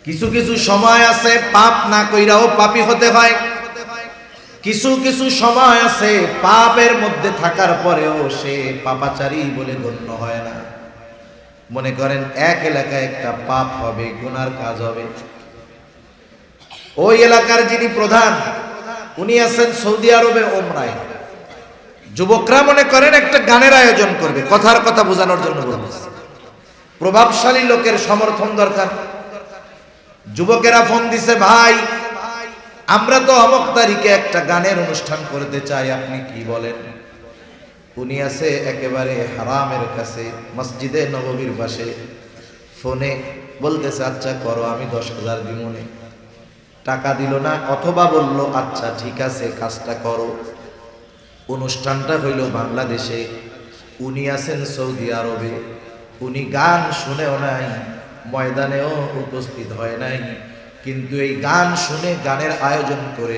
কিছু কিছু সময় আছে পাপ না কইরাও পাপী হতে হয়, কিছু কিছু সময় আছে পাপের মধ্যে থাকার পরেও সে পাপাচারী বলে গণ্য হয় না। মনে করেন এক এলাকায় একটা পাপ হবে, গুনার কাজ হবে, ওই এলাকার যিনি প্রধান উনি আছেন সৌদি আরবে ওমরায়। যুবকরা মনে করেন একটা গানের আয়োজন করবে, কথার কথা বোঝানোর জন্য বলতেছে। প্রভাবশালী লোকের সমর্থন দরকার। যুবকেরা ফোন দিছে, ভাই আমরা তো অমুক তারিখে একটা গানের অনুষ্ঠান করতে চাই, আপনি কি বলেন? উনি আছে একেবারে হারামের কাছে, মসজিদে নববীর পাশে। ফোনে বলতেছে আচ্ছা করো, আমি 10,000 দিমনে। টাকা দিল না, অথবা বলল আচ্ছা ঠিক আছে কাজটা করো। অনুষ্ঠানটা হইল বাংলাদেশে, উনি আছেন সৌদি আরবে। উনি গান শুনেও নাই, ময়দানেও উপস্থিত হয় নাই, কিন্তু এই গান শুনে গানের আয়োজন করে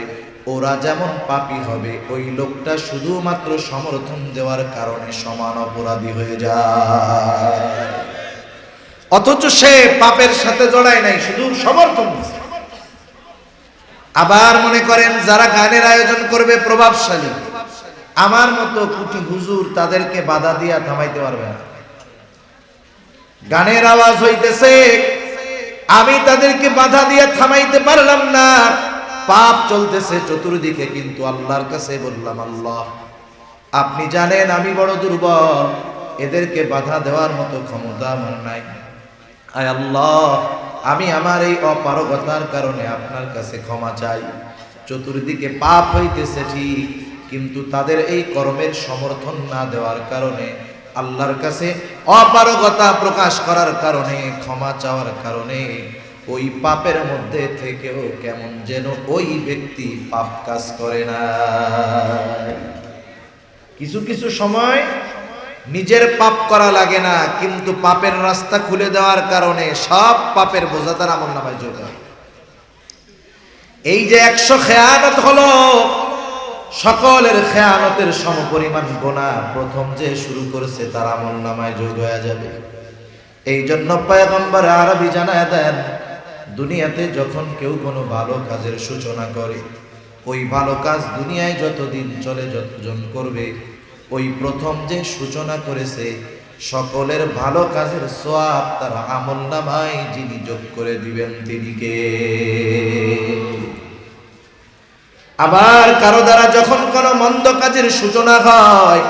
ওরা যেমন পাপী হবে, ওই লোকটা শুধুমাত্র সমর্থন দেওয়ার কারণে সমান অপরাধী হয়ে যায়। অথচ সে পাপের সাথে জড়ায় নাই, শুধু সমর্থন দিচ্ছে। আবার মনে করেন যারা গানের আয়োজন করবে প্রভাবশালী, আমার মতো কুটি হুজুর তাদেরকে বাধা দিয়া থামাইতে পারবে না। গানের আওয়াজ হইতেছে, আমি তাদেরকে বাধা দিয়ে থামাইতে পারলাম না, পাপ চলতেছে চতুর্দিকে, কিন্তু আল্লাহর কাছে বললাম আল্লাহ আপনি জানেন আমি বড় দুর্বল, এদেরকে বাধা দেওয়ার মতো ক্ষমতা আমার নাই। আয় আল্লাহ, আমি আমার এই অপারগতার কারণে আপনার কাছে ক্ষমা চাই। চতুর্দিকে পাপ হইতেছে ঠিক, কিন্তু তাদের এই কর্মের সমর্থন না দেওয়ার কারণে, আল্লাহর কাছে অপারগতা প্রকাশ করার কারণে, ক্ষমা চাওয়ার কারণে ওই পাপের মধ্যে থেকেও কেমন যেন ওই ব্যক্তি পাপ কাজ করে না। কিছু কিছু সময় নিজের পাপ করা লাগে না, কিন্তু পাপের রাস্তা খুলে দেওয়ার কারণে সব পাপের বোঝা তার আমলনামায় যোগ হয়। এই যে 100 খেয়ানত হলো, সকলের খেয়ানতের সমপরিমাণ গুনাহ প্রথম যে শুরু করেছে তার আমলনামায় যোগ হয়ে যাবে। এই জন্য পয়গম্বর আরবি জানায় দেন, দুনিয়াতে যখন কেউ কোনো ভালো কাজের সূচনা করে, ওই ভালো কাজ দুনিয়ায় যতদিন চলে, যতজন করবে, ওই প্রথম যে সূচনা করেছে সকলের ভালো কাজের সওয়াব তার আমলনামায় যিনি যোগ করে দিবেন তিনি কে? আবার কারো দ্বারা যখন কোনো মন্দ কাজের সূচনা হয়,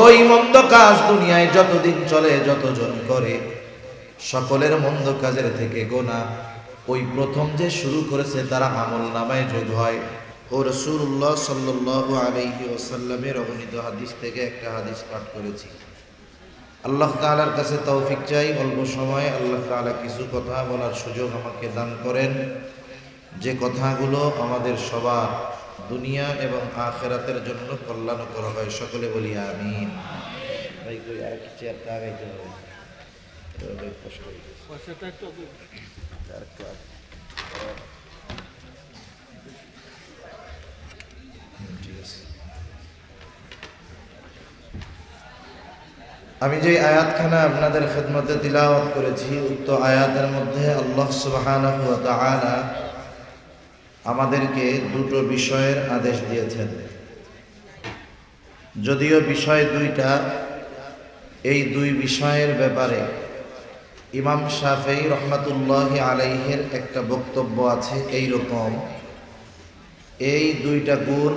ওই মন্দ কাজ দুনিয়ায় যতদিন চলে, যতজন করে, সকলের মন্দ কাজের থেকে গোনা ওই প্রথম যে শুরু করেছে তারা আমলনামায় যোগ হয়। ও রাসূলুল্লাহ সাল্লাল্লাহু আলাইহি ওয়াসাল্লামের অগণিত হাদিস থেকে একটা হাদিস পাঠ করেছি। আল্লাহ তাআলার কাছে তৌফিক চাই, অল্প সময়ে আল্লাহ তাআলা কিছু কথা বলার সুযোগ আমাকে দান করেন, যে কথাগুলো আমাদের সবার দুনিয়া এবং আখিরাতের জন্য কল্যাণকর হয়। সকলে বলি আমিন। ভাই কই আর কি চেয়ারটা আগাইতে হবে, অনেক কষ্ট আমি যে আয়াতখানা আপনাদের খেদমতে তিলাওয়াত করেছি, উক্ত আয়াতের মধ্যে আল্লাহ সুবহানাহু ওয়া তাআলা আমাদেরকে দুটো বিষয়ের আদেশ দিয়েছেন। যদিও বিষয় দুইটা, এই দুই বিষয়ের ব্যাপারে ইমাম শাফেঈ রহমাতুল্লাহি আলাইহির একটা বক্তব্য আছে এই রকম, এই দুইটা গুণ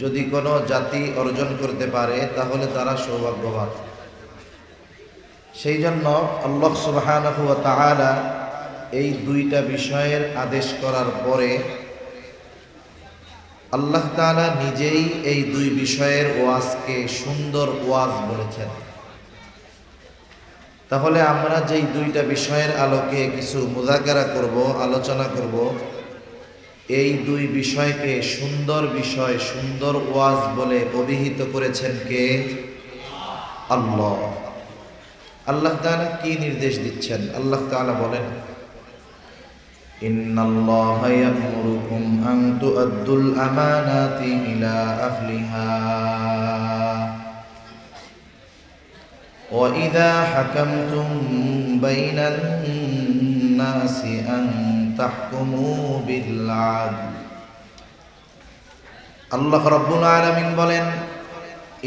যদি কোনো জাতি অর্জন করতে পারে তাহলে তারা সৌভাগ্যবান। সেই জন্য আল্লাহ সুবহানাহু ওয়া তাআলা এই দুইটা বিষয়ের আদেশ করার পরে আল্লাহ তাআলা নিজেই এই দুই বিষয়ের ওয়াজকে সুন্দর ওয়াজ বলেছেন। তাহলে আমরা যেই দুইটা বিষয়ের আলোকে কিছু মুযাকারা করব, আলোচনা করব, এই দুই বিষয়কে সুন্দর বিষয়, সুন্দর ওয়াজ বলে অভিহিত করেছেন কে? আল্লাহ। আল্লাহ তাআলা কি নির্দেশ দিচ্ছেন? আল্লাহ তাআলা বলেন, ইন্নাল্লাহা ইয়া'মুরুকুম আন তু'আদ্দুল আমানাতি ইলা আহলিহা ওয়া ইযা হাকামতুম বাইনান লিন-নাসি আন তাহকুমু বিল-আদল। আল্লাহ রাব্বুল আলামিন বলেন,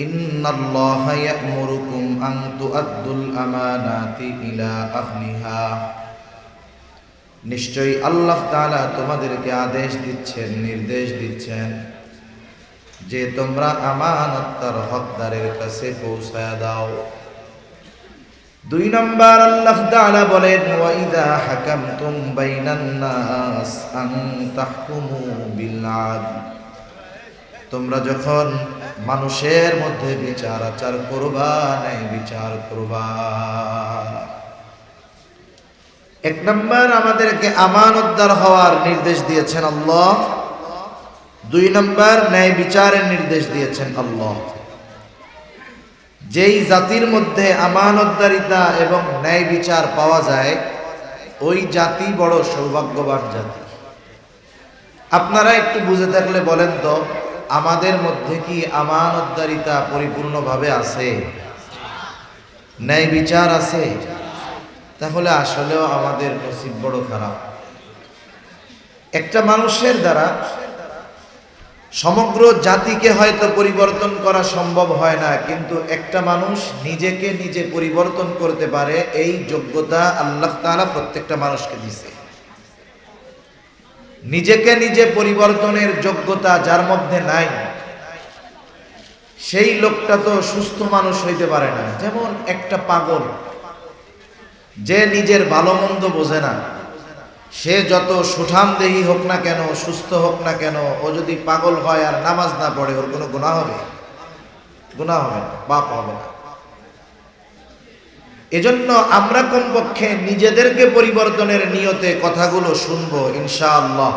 ইন্নাল্লাহা ইয়া'মুরুকুম আন তু'আদ্দুল আমানাতি ইলা আহলিহা। নিশ্চয়ই আল্লাহ তাআলা তোমাদেরকে আদেশ দিচ্ছেন, নির্দেশ দিচ্ছেন যে তোমরা আমানত তার হকদারের কাছে পৌঁছায়া দাও। 2 নম্বর আল্লাহ তাআলা বলেন, ওয়া ইযা হাকামতুম বাইনান নাস আন তাহকুমু বিল আদল। তোমরা যখন মানুষের মধ্যে বিচার আচার করবা, ন্যায় বিচার করবা। 1 নম্বর আমাদেরকে আমানতদার হওয়ার নির্দেশ দিয়েছেন আল্লাহ। 2 নম্বর ন্যায় বিচারের নির্দেশ দিয়েছেন আল্লাহ। যেই জাতির মধ্যে আমানতদারিতা এবং ন্যায় বিচার পাওয়া যায়, ওই জাতি বড় সৌভাগ্যবান জাতি। আপনারা একটু বুঝে থাকলে বলেন তো, আমাদের মধ্যে কি আমানতদারিতা পরিপূর্ণভাবে আছে? ন্যায় বিচার আছে? তাহলে আসলেও আমাদের নসিব বড় খারাপ। একটা মানুষের দ্বারা সমগ্র জাতিকে হয়তো পরিবর্তন করা সম্ভব হয় না, কিন্তু একটা মানুষ নিজেকে নিজে পরিবর্তন করতে পারে, এই যোগ্যতা আল্লাহ তাআলা প্রত্যেকটা মানুষকে দিয়েছে। নিজেকে নিজে পরিবর্তনের যোগ্যতা যার মধ্যে নাই, সেই লোকটা তো সুস্থ মানুষ হইতে পারে না। যেমন একটা পাগল, যে নিজের ভালো মন্দ বোঝে না, সে যত সুঠামদেহী হোক না কেন, সুস্থ হোক না কেন, ও যদি পাগল হয় আর নামাজ না পড়ে, ওর কোনো গুনাহ হবে? গুনাহ হবে না, পাপ হবে না। এজন্য আমরা কমপক্ষে নিজেদেরকে পরিবর্তনের নিয়তে কথাগুলো শুনবো ইনশাআল্লাহ।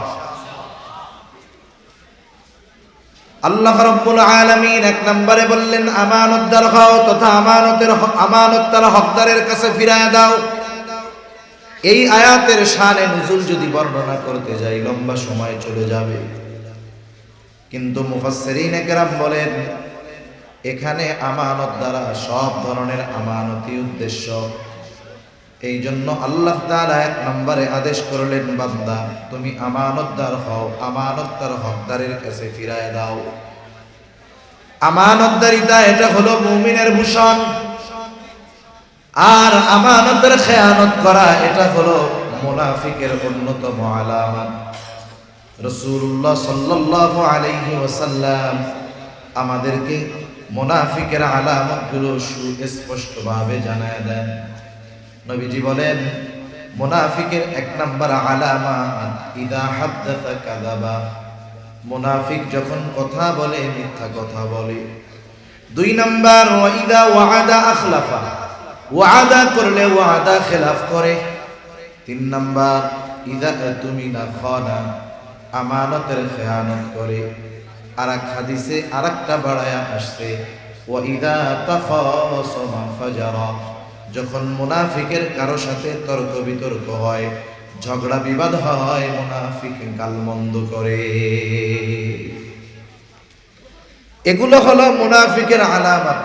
আল্লাহ রাব্বুল আলামিন 1 নম্বরে বললেন, আমানতদার হও তথা আমানত তার হকদারের কাছে ফিরায়া দাও। এই আয়াতের শানে নুজুল যদি বর্ণনা করতে যাই লম্বা সময় চলে যাবে, কিন্তু মুফাসসিরিনে কেরাম বলেন, এখানে আমানত দ্বারা সব ধরনের আমানতই উদ্দেশ্য। এই জন্য আল্লাহ তাআলা 1 নম্বরে আদেশ করলেন, বান্দা তুমি আমানতদার হও, আমানত তার হকদারের কাছে ফিরায় দাও। আমানতদারিতা এটা হলো মুমিনের ভূষণ, আর আমানতের খেয়ানত করা এটা হলো মুনাফিকের অন্যতম আলামত। রাসূলুল্লাহ সাল্লাল্লাহু আলাইহি ওয়াসাল্লাম আমাদেরকে মুনাফিকের আলামতগুলো সুস্পষ্টভাবে জানায় দেন। নবীজি বলেন, মুনাফিকের 1 নম্বর আলামত, ইদা হাদ্দাসা কাযাবা। মুনাফিক যখন কথা বলে মিথ্যা কথা বলে। 2 নম্বর, ওয়া ইদা ওয়াআদা আখলাফা। ওয়াদা করলে ওয়াদা খেলাফ করে। 3 নম্বর, ইদা তুমিনা খানা। আমানতের খেয়ানত করে। আর এক হাদিসে আরেকটা বাড়ায়া আসছে, ওয়া ইদা তাখাসামা ফাজারা। যখন মুনাফিকের কারো সাথে তর্ক বিতর্ক হয়, ঝগড়া বিবাদ হয়, মুনাফিক গালমন্দ করে। এগুলো হলো মুনাফিকের আলামত।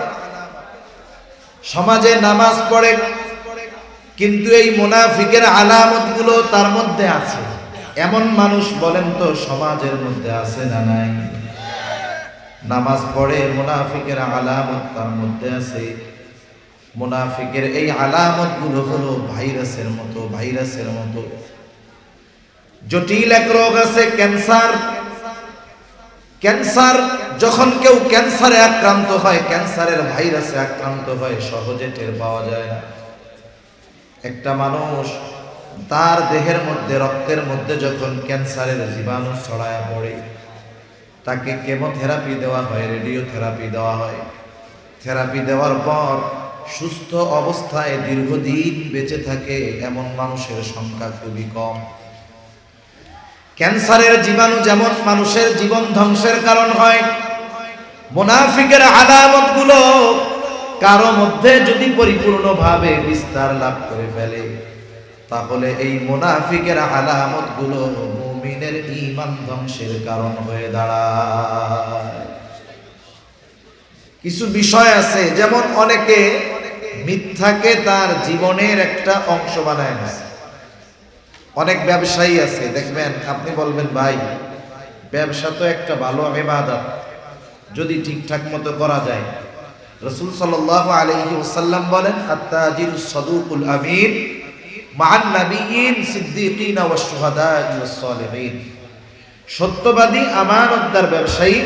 সমাজে নামাজ পড়ে, কিন্তু এই মুনাফিকের আলামতগুলো তার মধ্যে আছে। এমন মানুষ বলেন তো সমাজের মধ্যে আছে না নাই? নামাজ পড়ে, মুনাফিকের আলামত তার মধ্যে আছে। মুনাফিকের এই আলামতগুলো হলো ভাইরাসের মতো, ভাইরাসের মতো। জটিল এক রোগ আছে, ক্যান্সার। ক্যান্সার, যখন কেউ ক্যান্সারে আক্রান্ত হয়, ক্যান্সারের ভাইরাসে আক্রান্ত হয়, সহজে টের পাওয়া যায় না। একটা মানুষ তার দেহের মধ্যে, রক্তের মধ্যে যখন ক্যান্সারের জীবাণু ছড়ায় পড়ে, তাকে কেমোথেরাপি দেওয়া হয়, রেডিওথেরাপি দেওয়া হয়। থেরাপি দেওয়ার পর সুস্থ অবস্থায় দীর্ঘদিন বেঁচে থাকে এমন মানুষের সংখ্যা খুবই কম। ক্যান্সারের জীবাণু যেমন মানুষের জীবন ধ্বংসের কারণ হয়, মুনাফিকের আলামতগুলো কারো মধ্যে যদি পরিপূর্ণভাবে বিস্তার লাভ করে ফেলে, তাহলে এই মুনাফিকের আলামতগুলো মুমিনের ঈমান ধ্বংসের কারণ হয়ে দাঁড়ায়। কিছু বিষয় আছে, যেমন অনেকে মিথ্যাকে তার জীবনের একটা অংশ বানায় নেয়। অনেক ব্যবসায়ী আছে দেখবেন, আপনি বলবেন ভাই ব্যবসা তো একটা ভালো ইবাদত, যদি ঠিকঠাক মতো করা যায়। রাসূল সাল্লাল্লাহু আলাইহি ওয়াসাল্লাম বলেন, আত-তাজিরুস সাদুকুল আমিন মা'আন নাবিয়্যিন সিদ্দীকিন ওয়াশ শুহাদা'i ওয়াস সালিহিন। সত্যবাদী আমানতদার ব্যবসায়ী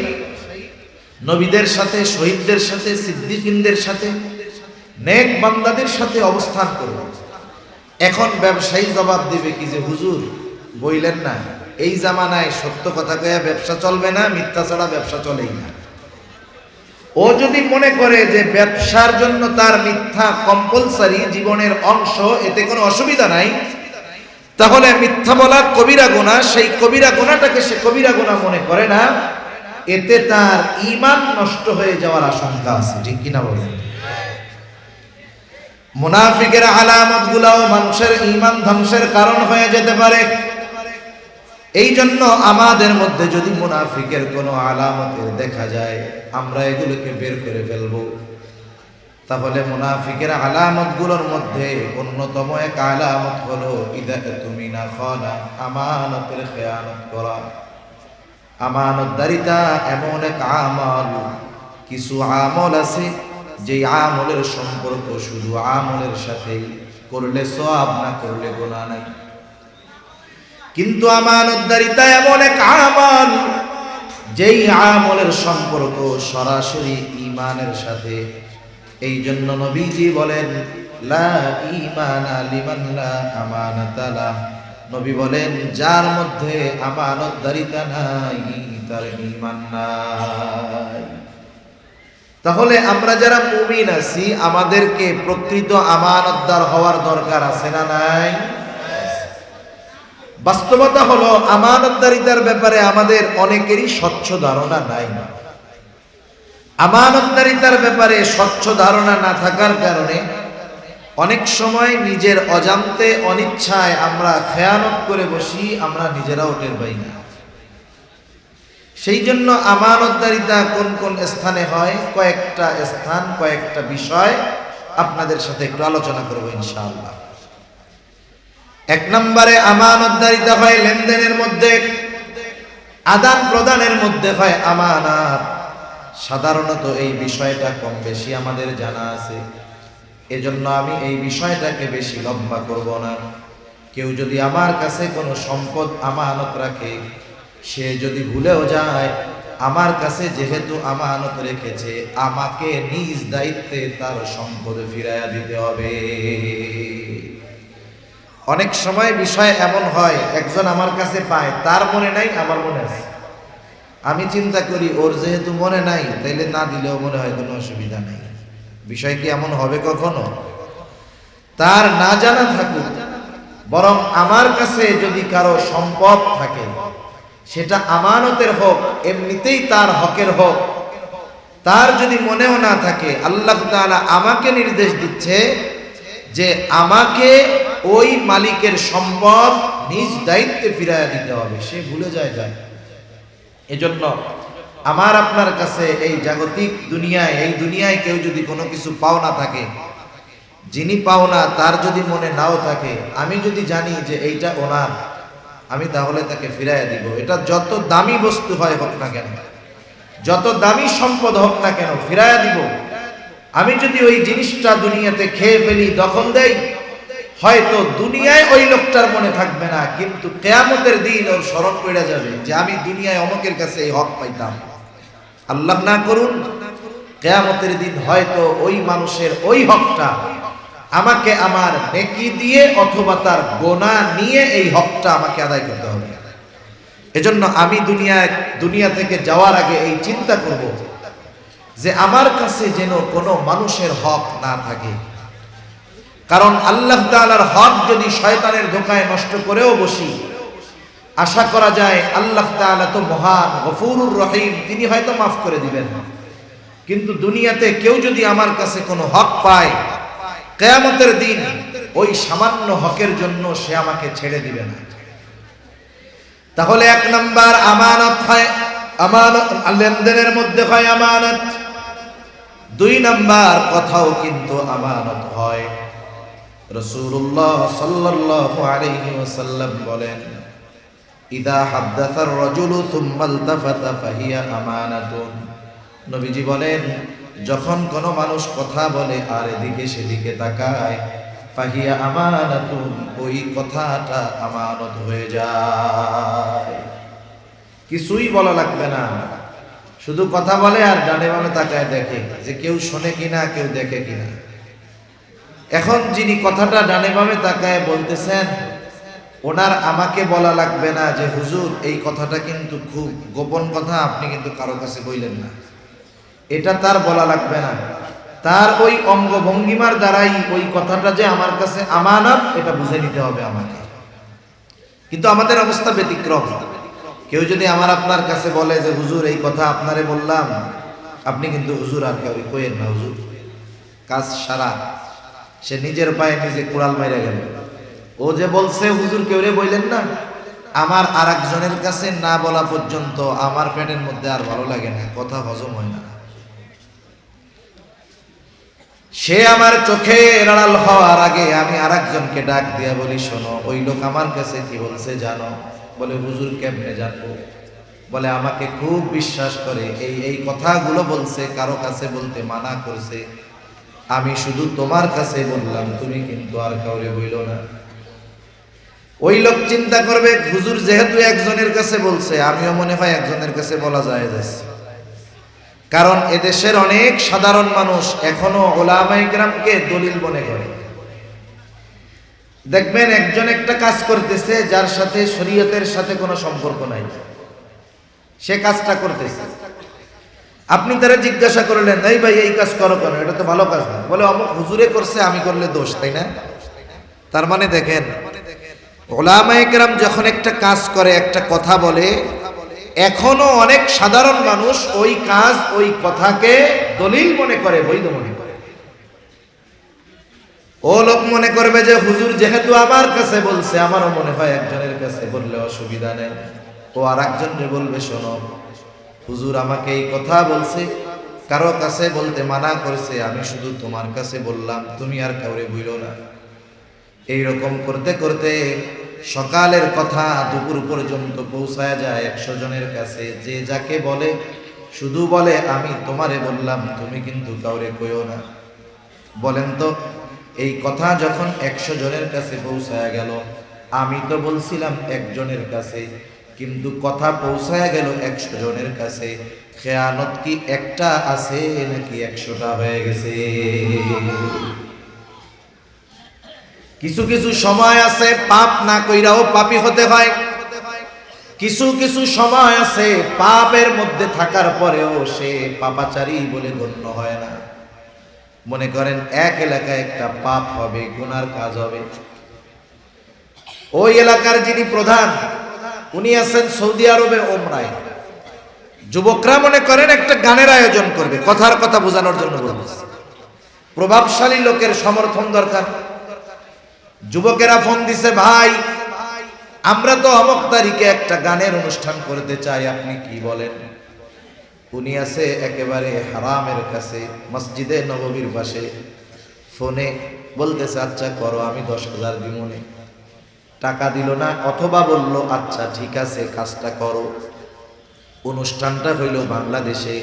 নবীদের সাথে, শহীদদের সাথে, সিদ্দীকিনদের সাথে, নেক বান্দাদের সাথে অবস্থান করবে। এখন ব্যবসায়ী জবাব দিবে কি যে হুজুর বইলেন না, এই জামানায় সত্য কথা কয়া ব্যবসা চলবে না, মিথ্যা ছাড়া ব্যবসা চলেই না। ও যদি মনে করে যে ব্যবসার জন্য তার মিথ্যা কম্পালসারি, জীবনের অংশ, এতে কোনো অসুবিধা নাই, তাহলে মিথ্যা বলা কবিরা গুনাহ, সেই কবিরা গুনাহটাকে সে কবিরা গুনাহ মনে করে না, এতে তার ঈমান নষ্ট হয়ে যাওয়ার আশঙ্কা আছে। ঠিক কিনা বলেন? মুনাফিকের আলামতগুলোও মানুষের ঈমান ধ্বংসের কারণ হয়ে যেতে পারে। এই জন্য আমাদের মধ্যে যদি মুনাফিকের কোনো আলামতের দেখা যায়, আমরা এগুলোকে বের করে ফেলব। তাহলে মুনাফিকের আলামতগুলোর মধ্যে অন্যতম এক আলামত হলো ইদা তুমিনা খানা, আমানতের খেয়ানত করা। আমানতদারিতা এমন এক আমল, কিছু আমল আছে যে আমলের সম্পর্ক শুধু আমলের সাথেই, করলে সওয়াব, না করলে গুনাহ নাই। কিন্তু আমানতদারিতা এমন এক আমল যেই আমলের সম্পর্ক সরাসরি ঈমানের সাথে। এই জন্য নবীজি বলেন, লা ঈমানা লিমান লা আমানাতা লা। নবী বলেন, যার মধ্যে আমানতদারিতা নাই তার ঈমান নাই। তাহলে আমরা যারা মুমিন আছি, আমাদেরকে প্রকৃত আমানতদার হওয়ার দরকার আছে না নাই? বাস্তবতা হলো আমানতদারিতার ব্যাপারে আমাদের অনেকেরই স্বচ্ছ ধারণা নাই। আমানতদারিতার ব্যাপারে স্বচ্ছ ধারণা না থাকার কারণে অনেক সময় নিজের অজান্তে, অনিচ্ছায় আমরা খেয়ানত করে বসি, আমরা নিজেরাও টের পাই না। সেই জন্য আমানতদারিতা কোন কোন স্থানে হয়, কয়েকটা স্থান, কয়েকটা বিষয় আপনাদের সাথে একটু আলোচনা করব ইনশাআল্লাহ। এক নম্বরে আমানতদারিতা হয় লেনদেনের মধ্যে, আদান প্রদানের মধ্যে হয় আমানত। সাধারণত এই বিষয়টা কম বেশি আমাদের জানা আছে, এজন্য আমি এই বিষয়টাকে বেশি লম্বা করব না। কেউ যদি আমার কাছে কোনো সম্পদ আমানত রাখে, সে যদি ভুলেও যায়, আমার কাছে যেহেতু আমানত রেখেছে, আমাকে নিজ দায়িত্বে তার সম্পদ ফিরাইয়া দিতে হবে। অনেক সময় বিষয় এমন হয়, একজন আমার কাছে পায়, তার মনে নাই, আমার মনে আছে। আমি চিন্তা করি ওর যেহেতু মনে নাই, তাইলে না দিলেও মনে হয় কোনো অসুবিধা নেই। বিষয় কি এমন হবে কখনো? তার না জানা থাকুক, বরং আমার কাছে যদি কারো সম্পদ থাকে, সেটা আমানতের হোক, এমনিতেই তার হকের হোক, তার যদি মনেও না থাকে, আল্লাহ তাআলা আমাকে নির্দেশ দিচ্ছে যে আমাকে ওই মালিকের সম্পদ নিজ দায়িত্বে ফিরাইয়া দিতে হবে, সে ভুলে যায়। এজন্য আমার আপনার কাছে এই জাগতিক দুনিয়ায়, এই দুনিয়ায় কেউ যদি কোনো কিছু পাওনা থাকে, যিনি পাওনা তার যদি মনে নাও থাকে, আমি যদি জানি যে এইটা ওনার, আমি তাহলে তাকে ফিরাইয়া দিব। এটা যত দামি বস্তু হয় হোক না কেন, যত দামি সম্পদ হোক না কেন, ফিরাইয়া দিব। আমি যদি ওই জিনিসটা দুনিয়াতে খেয়ে ফেলি, দখল দেই, হয়তো দুনিয়ায় ওই লোকটার মনে থাকবে না, কিন্তু কিয়ামতের দিন ওর স্মরণ পড়ে যাবে যে আমি দুনিয়ায় অমুকের কাছে এই হক পাইতাম। আল্লাহ না করুন, কিয়ামতের দিন হয়তো ওই মানুষের ওই হকটা আমাকে আমার নেকি দিয়ে অথবা তার গোনাহ নিয়ে এই হকটা আমাকে আদায় করতে হবে। এজন্য আমি দুনিয়া থেকে যাওয়ার আগে এই চিন্তা করব যে আমার কাছে যেন কোনো মানুষের হক না থাকে। কারণ আল্লাহ তাআলার হক যদি শয়তানের ধোঁকায় নষ্ট করেও বসি, আশা করা যায় আল্লাহ তাআলা তো মহান গফুরুর রহিম, তিনি হয়তো মাফ করে দিবেন। কিন্তু দুনিয়াতে কেউ যদি আমার কাছে কোনো হক পায়, কিয়ামতের দিন ওই সামান্য হকের জন্য সে আমাকে ছেড়ে দিবে না। তাহলে এক নাম্বার আমানত হয়, আমানত লেনদেনের মধ্যে হয় আমানত। দুই নাম্বার কথাও কিন্তু আমানত হয়। রাসূলুল্লাহ সাল্লাল্লাহু আলাইহি ওয়াসাল্লাম বলেন, ইদা হাদ্দাসার রাজুলু সুম্মা ইলতাফাতা ফাহিয়া আমানাতুন। নবীজি বলেন, যখন কোনো মানুষ কথা বলে আর এদিকে সেদিকে তাকায়, ফাহিয়া আমানাতুন, ওই কথাটা আমানত হয়ে যায়। কিছুই বলা লাগবে না, শুধু কথা বলে আর ডানে বামে তাকায় দেখে যে কেউ শোনে কিনা, কেউ দেখে কিনা। এখন যিনি কথাটা ডানে বামে তাকায় বলতেছেন, ওনার আমাকে বলা লাগবে না যে হুজুর এই কথাটা কিন্তু খুব গোপন কথা, আপনি কিন্তু কারো কাছে বললেন না, এটা তার বলা লাগবে না। তার ওই অঙ্গভঙ্গিমার দ্বারাই ওই কথাটা যে আমার কাছে আমানত, এটা বুঝে নিতে হবে আমাকে। কিন্তু আমাদের অবস্থা ব্যতিক্রম। কেউ যদি আমার আপনার কাছে বলে যে হুজুর এই কথা আপনারে বললাম, আপনি কিন্তু হুজুর আর কেউ কইেন না, হুজুর কাজ সারা, সে নিজের পায়ে নিজে কুড়াল মেরে গেল। ও যে বলছে হুজুর কেউ রে বললেন না, আমার আর একজনের কাছে না বলা পর্যন্ত আমার পেটের মধ্যে আর ভালো লাগে না, কথা হজম হয় না। সে আমার চোখে এড়াল হওয়ার আগে আমি আর একজনকে ডাক দিয়া বলি, শোনো ওই লোক আমার কাছে কি বলছে জানো? বলে হুজুর কেমনে জানবো? বলে আমাকে খুব বিশ্বাস করে, এই কথাগুলো বলছে, কারো কাছে বলতে মানা করছে, আমি শুধু তোমার কাছে বললাম, তুমি কিন্তু আর কাউরে বইলো না। ওই লোক চিন্তা করবে হুজুর যেহেতু একজনের কাছে বলছে, আমিও মনে হয় একজনের কাছে বলা যায় যাচ্ছে। কারণ এদেশের অনেক সাধারণ মানুষ এখনো উলামায়ে কেরামকে দলিল মনে করে। দেখবেন একজন একটা কাজ করতেছে যার সাথে শরীয়তের সাথে কোনো সম্পর্ক নাই, সে কাজটা করতেছে। আপনি তারা জিজ্ঞাসা করলেন, এই ভাই এই কাজ করো কেন, এটা তো ভালো কাজ না। বলে অমুক হুজুরে করছে, আমি করলে দোষ, তাই না? তার মানে দেখেন, উলামায়ে কেরাম যখন একটা কাজ করে, একটা কথা বলে, এখনো অনেক সাধারণ মানুষ ওই কাজ, ওই কথাকে দলিল মনে করে, বৈধ মনে করে। ও লোক মনে করবে যে হুজুর যেহেতু আমার কাছে বলছে, আমারও মনে হয় একজনের কাছে বললে অসুবিধা নেই। ও আর একজনকে বলবে, শোনো হুজুর আমাকে এই কথা বলছে, কারো কাছে বলতে মানা করছে, আমি শুধু তোমার কাছে বললাম, তুমি আর কাউরে বইলো না। এইরকম করতে করতে সকালের কথা দুপুর পর্যন্ত পৌঁছায় যায় 100 জনের কাছে। যে যাকে বলে শুধু বলে আমি তোমারে বললাম, তুমি কিন্তু কাউরে কইও না। বলেন তো এই কথা যখন 100 জনের কাছে পৌঁছায় গেল, আমি তো বলছিলাম একজনের কাছে, কিন্তু কথা পৌঁছায় গেল 100 জনের কাছে, খেয়ানত কি একটা আছে নাকি 100টা হয়ে গেছে? কিছু কিছু সময় আছে পাপ না কইরাও পাপী হতে হয়, কিছু কিছু সময় আছে পাপের মধ্যে থাকার পরেও সে পাপাচারী বলে গণ্য হয় না। মনে করেন এক এলাকায় একটা পাপ হবে, গুনার কাজ হবে, ওই এলাকার যিনি প্রধান উনি আছেন সৌদি আরবে ওমরায়। যুবকরা মনে করেন একটা গানের আয়োজন করবে, কথার কথা বোঝানোর জন্য বলতেছে। প্রভাবশালী লোকের সমর্থন দরকার। যুবকেরা ফোন দিছে, ভাই আমরা তো অমুক তারিখে একটা গানের অনুষ্ঠান করতে চাই, আপনি কি বলেন? উনি আছে একেবারে হারামের কাছে, মসজিদে নববীর পাশে। ফোনে বলতেছে আচ্ছা করো, আমি 10,000 দিমনে। টাকা দিল না, অথবা বলল আচ্ছা ঠিক আছে কাজটা করো। অনুষ্ঠানটা হইল বাংলাদেশে,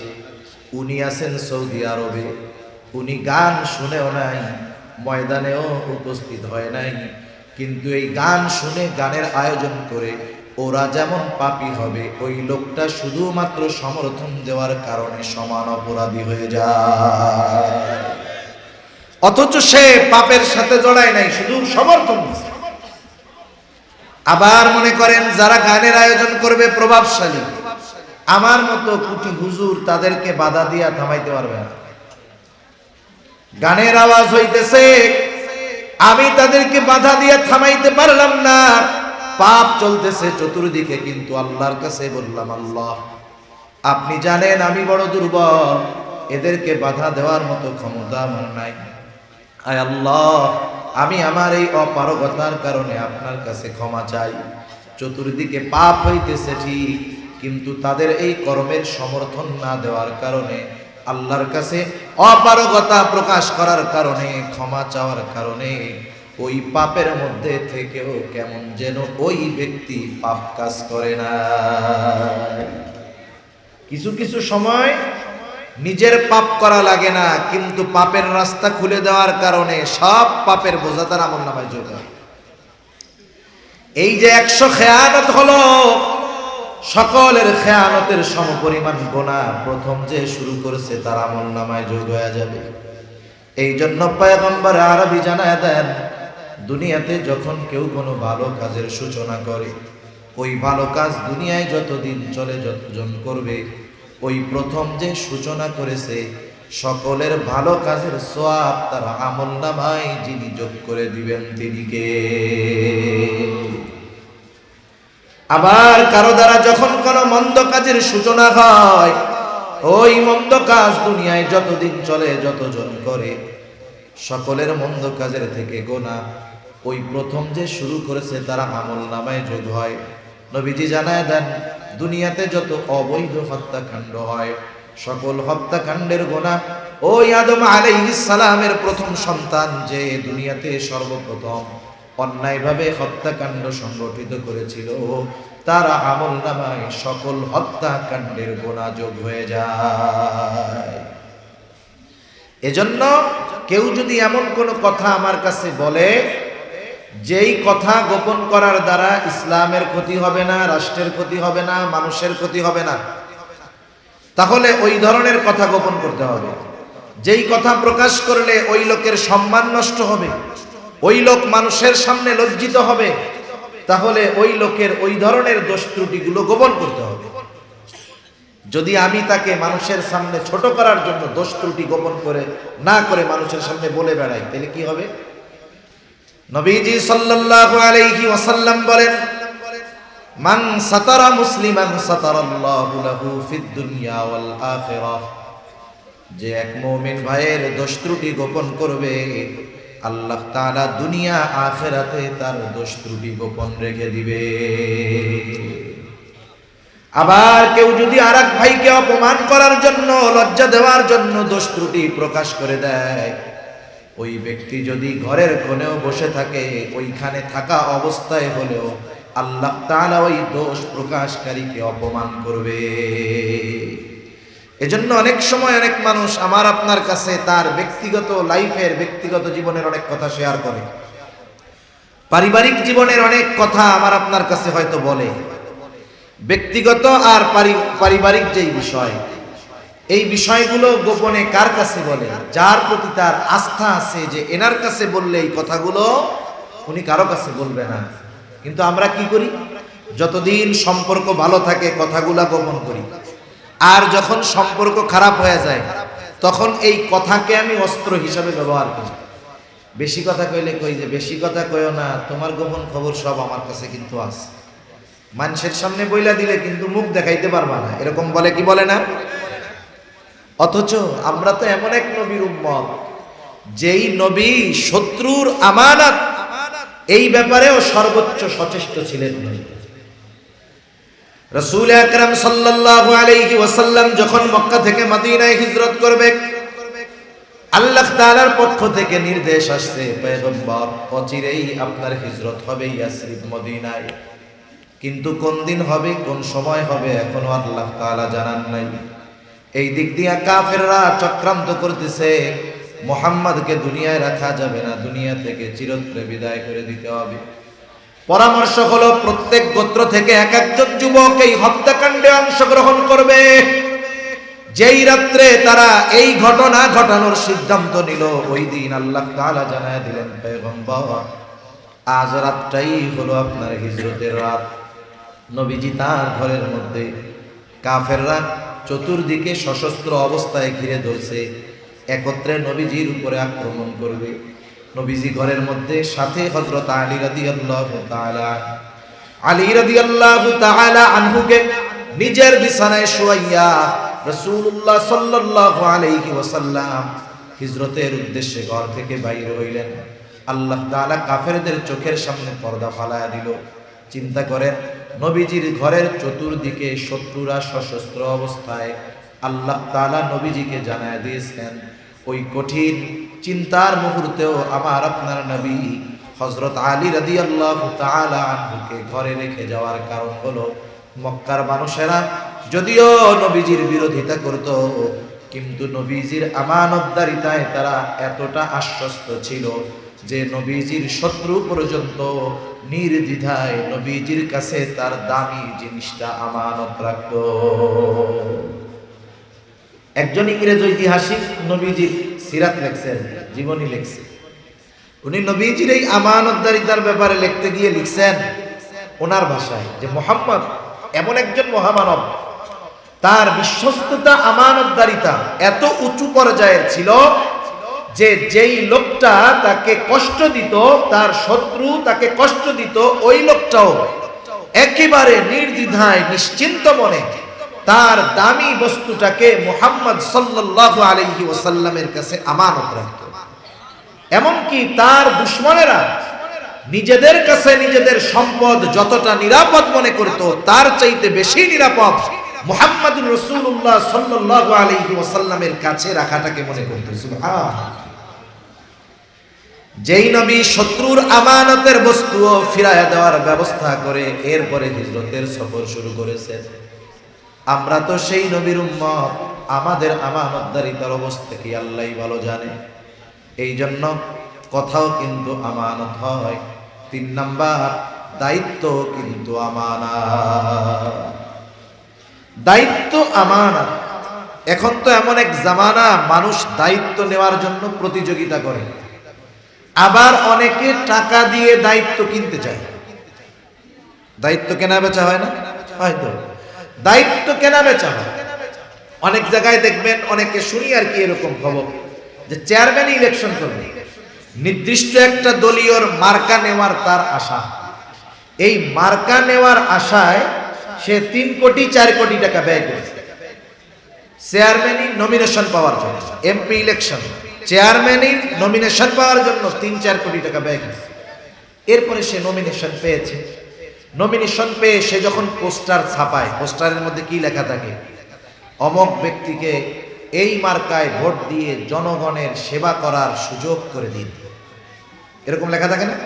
উনি আছেন সৌদি আরবে। উনি গান শুনেও নাই, ময়দানেও উপস্থিত হয় নাই, কিন্তু এই গান শুনে গানের আয়োজন করে ওরা যেমন পাপী হবে, ওই লোকটা শুধুমাত্র সমর্থন দেওয়ার কারণে সমান অপরাধী হয়ে যায়। অথচ সে পাপের সাথে জড়ায় নাই, শুধু সমর্থন। আবার মনে করেন যারা গানের আয়োজন করবে প্রভাবশালী, আমার মতো কুটি হুজুর তাদেরকে বাধা দিয়া থামাইতে পারবে না। গানের আওয়াজ হইতেছে, আমি তাদেরকে বাধা দিয়ে থামাইতে পারলাম না, পাপ চলতেছে চতুর্দিকে, কিন্তু আল্লাহর কাছে বললাম আল্লাহ আপনি জানেন আমি বড় দুর্বল, এদেরকে বাধা দেওয়ার মতো ক্ষমতা আমার নাই। আয় আল্লাহ, আমি আমার এই অপারগতার কারণে আপনার কাছে ক্ষমা চাই। চতুর্দিকে পাপ হইতেছে ঠিক, কিন্তু তাদের এই কর্মের সমর্থন না দেওয়ার কারণে, আল্লাহর কাছে অপারগতা প্রকাশ করার কারণে, ক্ষমা চাওয়ার কারণে ওই পাপের মধ্যে থেকেও কেমন যেন ওই ব্যক্তি পাপ কাজ করে না। কিছু কিছু সময় নিজের পাপ করা লাগে না, কিন্তু পাপের রাস্তা খুলে দেওয়ার কারণে সব পাপের বোঝা তার আমলনামায় যোগ হয়। এই যে 100 খেয়ানত হলো, সকলের খেয়ানতের সমপরিমাণ গুনাহ প্রথম যে শুরু করেছে তার আমলনামায় যোগ হয়ে যাবে। এই জন্য পয়গম্বর আরবি জানায় দেন, দুনিয়াতে যখন কেউ কোনো ভালো কাজের সূচনা করে, ওই ভালো কাজ দুনিয়ায় যতদিন চলে, যতজন করবে, ওই প্রথম যে সূচনা করেছে সকলের ভালো কাজের সওয়াব তার আমলনামায় যিনি যোগ করে দিবেন তিনি কে? আবার কারো দ্বারা যখন কোনো মন্দ কাজের সূচনা হয়, ওই মন্দ কাজ দুনিয়ায় যতদিন চলে, যতজন করে, সকলের মন্দ কাজের থেকে গোনা ওই প্রথম যে শুরু করেছে তারা আমলনামায় যোগ হয়। নবীজি জানায় দেন, দুনিয়াতে যত অবৈধ হত্যাকাণ্ড হয়, সকল হত্যাকাণ্ডের গোনা ওই আদম আলাইহিস সালামের প্রথম সন্তান যে দুনিয়াতে সর্বপ্রথম অন্যায়ভাবে হত্যাকাণ্ড সংগঠিত করেছিল, তার আমলনামায় সকল হত্যাকাণ্ডের গোনা যোগ হয়ে যায়। এজন্য কেউ যদি এমন কোনো কথা আমার কাছে বলে, যেই কথা গোপন করার দ্বারা ইসলামের ক্ষতি হবে না, রাষ্ট্রের ক্ষতি হবে না, মানুষের ক্ষতি হবে না, তাহলে ওই ধরনের কথা গোপন করতে হবে। যেই কথা প্রকাশ করলে ওই লোকের সম্মান নষ্ট হবে, ওই লোক মানুষের সামনে লজ্জিত হবে, তাহলে ওই লোকের ওই ধরনের দোষ ত্রুটিগুলো গোপন করতে হবে। যদি আমি তাকে মানুষের সামনে ছোট করার জন্য দোষ ত্রুটি গোপন করে না করে মানুষের সামনে বলে বেড়াই, তাহলে কি হবে? নবীজি সাল্লাল্লাহু আলাইহি ওয়াসাল্লাম বলেন, মান সাতারা মুসলিমান সাতারাল্লাহু লাহু ফিদ দুনিয়া ওয়াল আখিরাহ, যে এক মুমিন ভাইয়ের দোষ ত্রুটি গোপন করবে, আল্লাহ তাআলা দুনিয়া আখিরাতে তার দোষ ত্রুটি গোপন রেখে দিবে। আবার কেউ যদি আরেক ভাইকে অপমান করার জন্য, লজ্জা দেওয়ার জন্য দোষ ত্রুটি প্রকাশ করে দেয়, ওই ব্যক্তি যদি ঘরের কোণেও বসে থাকে, ওইখানে থাকা অবস্থায় হলেও আল্লাহ তাআলা ওই দোষ প্রকাশকারীকে অপমান করবে। এজন্য অনেক সময় অনেক মানুষ আমার আপনার কাছে তার ব্যক্তিগত লাইফের, ব্যক্তিগত জীবনের অনেক কথা শেয়ার করে, পারিবারিক জীবনের অনেক কথা আমার আপনার কাছে হয়তো বলে। ব্যক্তিগত আর পারিবারিক যেই বিষয়, এই বিষয়গুলো গোপনে কার কাছে বলে? যার প্রতি তার আস্থা আছে যে এনার কাছে বললে এই কথাগুলো উনি কারো কাছে বলবে না। কিন্তু আমরা কি করি? যতদিন সম্পর্ক ভালো থাকে কথাগুলা গোপন করি, আর যখন সম্পর্ক খারাপ হয়ে যায় তখন এই কথাকে আমি অস্ত্র হিসাবে ব্যবহার করি। বেশি কথা কইলে কই যে বেশি কথা কইও না, তোমার গোপন খবর সব আমার কাছে কিন্তু আছে। মানুষের সামনে বইলা দিলে কিন্তু মুখ দেখাইতে পারবা না, এরকম বলে কি বলে না? অথচ আমরা তো এমন এক নবীর উম্মত, যেই নবী শত্রুর আমানত এই ব্যাপারেও সর্বোচ্চ সচেষ্ট ছিলেন। রাসূল আকরাম সাল্লাল্লাহু আলাইহি ওয়াসাল্লাম যখন মক্কা থেকে মদিনায় হিজরত করবে, আল্লাহ তাআলার পক্ষ থেকে নির্দেশ আসছে, পয়গম্বর অচিরেই আপনার হিজরত হবে ইয়াসরিব মদিনায়। কিন্তু কোন দিন হবে, কোন সময় হবে, এখনো আল্লাহ তাআলা জানান নাই। এই দিক দিয়া কাফেররা চক্রান্ত করতেছে, মুহাম্মদকে দুনিয়ায় রাখা যাবে না, দুনিয়া থেকে চিরতরে বিদায় করে দিতে হবে। পরামর্শ হলো প্রত্যেক গোত্র থেকে এক একজন যুবক এই হত্যাকাণ্ডে অংশগ্রহণ করবে। যেই রাত্রে তারা এই ঘটনা ঘটানোর সিদ্ধান্ত নিল, ওই দিন আল্লাহ তাআলা জানায় দিলেন, পয়গম্বর আজ রাতটাই হলো আপনার হিজরতের রাত। নবীজি তার ঘরের মধ্যে, কাফেররা চতুর্দিকে সশস্ত্র অবস্থায় ঘিরে ধরছে, একত্রে নবীজির উপরে আক্রমণ করবে। নবীজি ঘরের মধ্যে, সাথে হযরত আলী রাদিয়াল্লাহু তাআলা আনহুকে নিজের বিছানায় শুয়াইয়া রাসূলুল্লাহ সাল্লাল্লাহু আলাইহি ওয়াসাল্লাম হিজরতের উদ্দেশ্যে ঘর থেকে বাইরে হইলেন। আল্লাহ তাআলা কাফেরদের চোখের সামনে পর্দা ফালায়া দিল। চিন্তা করেন, নবীজির ঘরের চতুর্দিকে শত্রুরা সশস্ত্র অবস্থায়, আল্লাহ তাআলা নবীজিকে জানায় দিয়েছেন ওই কঠিন চিন্তার মুহূর্তেও আমার আপনার নবী হযরত আলী রাদিয়াল্লাহু তাআলা আনহুকে ঘরে রেখে যাওয়ার কারণ হলো মক্কার মানুষেরা যদিও নবীজির বিরোধিতা করত, কিন্তু নবীজির আমানতদারিতায় তারা এতটা আশ্বস্ত ছিল যে নবীজির শত্রু পর্যন্ত নির্দ্বিধায় নবীজির কাছে তার দামি জিনিসটা আমানত রাখত। একজন ইংরেজ ঐতিহাসিক নবীজির সিরাত লিখছেন, জীবনী লিখছেন। উনি নবীজির এই আমানতদারিতার ব্যাপারে লিখতে গিয়ে লিখছেন ওনার ভাষায় যে মুহাম্মদ এমন একজন মহামানব, তার বিশ্বস্ততা আমানতদারিতা এত উঁচু পর্যায়ের ছিল যে যেই লোকটা তাকে কষ্ট দিত, তার শত্রু তাকে কষ্ট দিত, ওই লোকটাও একেবারে নির্দ্বিধায় নিশ্চিন্ত মনে তার দামি বস্তুটাকে মুহাম্মদ সাল্লাল্লাহু আলাইহি ওয়াসাল্লামের কাছে আমানত রাখত। এমনকি তার দুশমনেরা নিজেদের কাছে নিজেদের সম্পদ যতটা নিরাপদ মনে করত, তার চাইতে বেশি নিরাপদ মুহাম্মাদুর রাসূলুল্লাহ সাল্লাল্লাহু আলাইহি ওয়াসাল্লামের কাছে রাখাটাকে মনে করত। সুবহানাল্লাহ। যেই নবী শত্রুর আমানতের বস্তুও ফিরায়া দেওয়ার ব্যবস্থা করে এরপরে হিজরতের সফর শুরু করেছেন, আমরা তো সেই নবীর উম্মত, আমাদের আমানতদারিতার অবস্থা কি আল্লাহই ভালো জানে। এই জন্য কথাও কিন্তু আমানত হয়। 3 নাম্বার, দায়িত্ব কিন্তু আমানত। দায়িত্ব আমানত। এখন তো এমন এক জামানা, মানুষ দায়িত্ব নেওয়ার জন্য প্রতিযোগিতা করে, আবার অনেকে টাকা দিয়ে দায়িত্ব কিনতে চায়। দায়িত্ব কেনা বেচা হয় না? হয়তো দায়িত্ব কেনা বেচা হয়। অনেক জায়গায় দেখবেন, অনেকে শুনি আর কি এরকম খবর যে চেয়ারম্যান ইলেকশন করবে, নির্দিষ্ট একটা দলীয় মার্কা নেওয়ার তার আশা। এই মার্কা নেওয়ার আশায় সে 3 কোটি 4 কোটি টাকা ব্যয় করেছে চেয়ারম্যানই নমিনেশন পাওয়ার জন্য। এমপি ইলেকশন, চেয়ারম্যানই নমিনেশন পাওয়ার জন্য 3-4 কোটি টাকা ব্যয় করেছে। এরপরে সে নমিনেশন পেয়েছে। নমিনেশন পেয়ে সে যখন পোস্টার ছাপায়, পোস্টারের মধ্যে কি লেখা থাকে? অমক ব্যক্তিকে এই মার্কায় ভোট দিয়ে জনগণের সেবা করার সুযোগ করে দিন, এরকম লেখা থাকে না?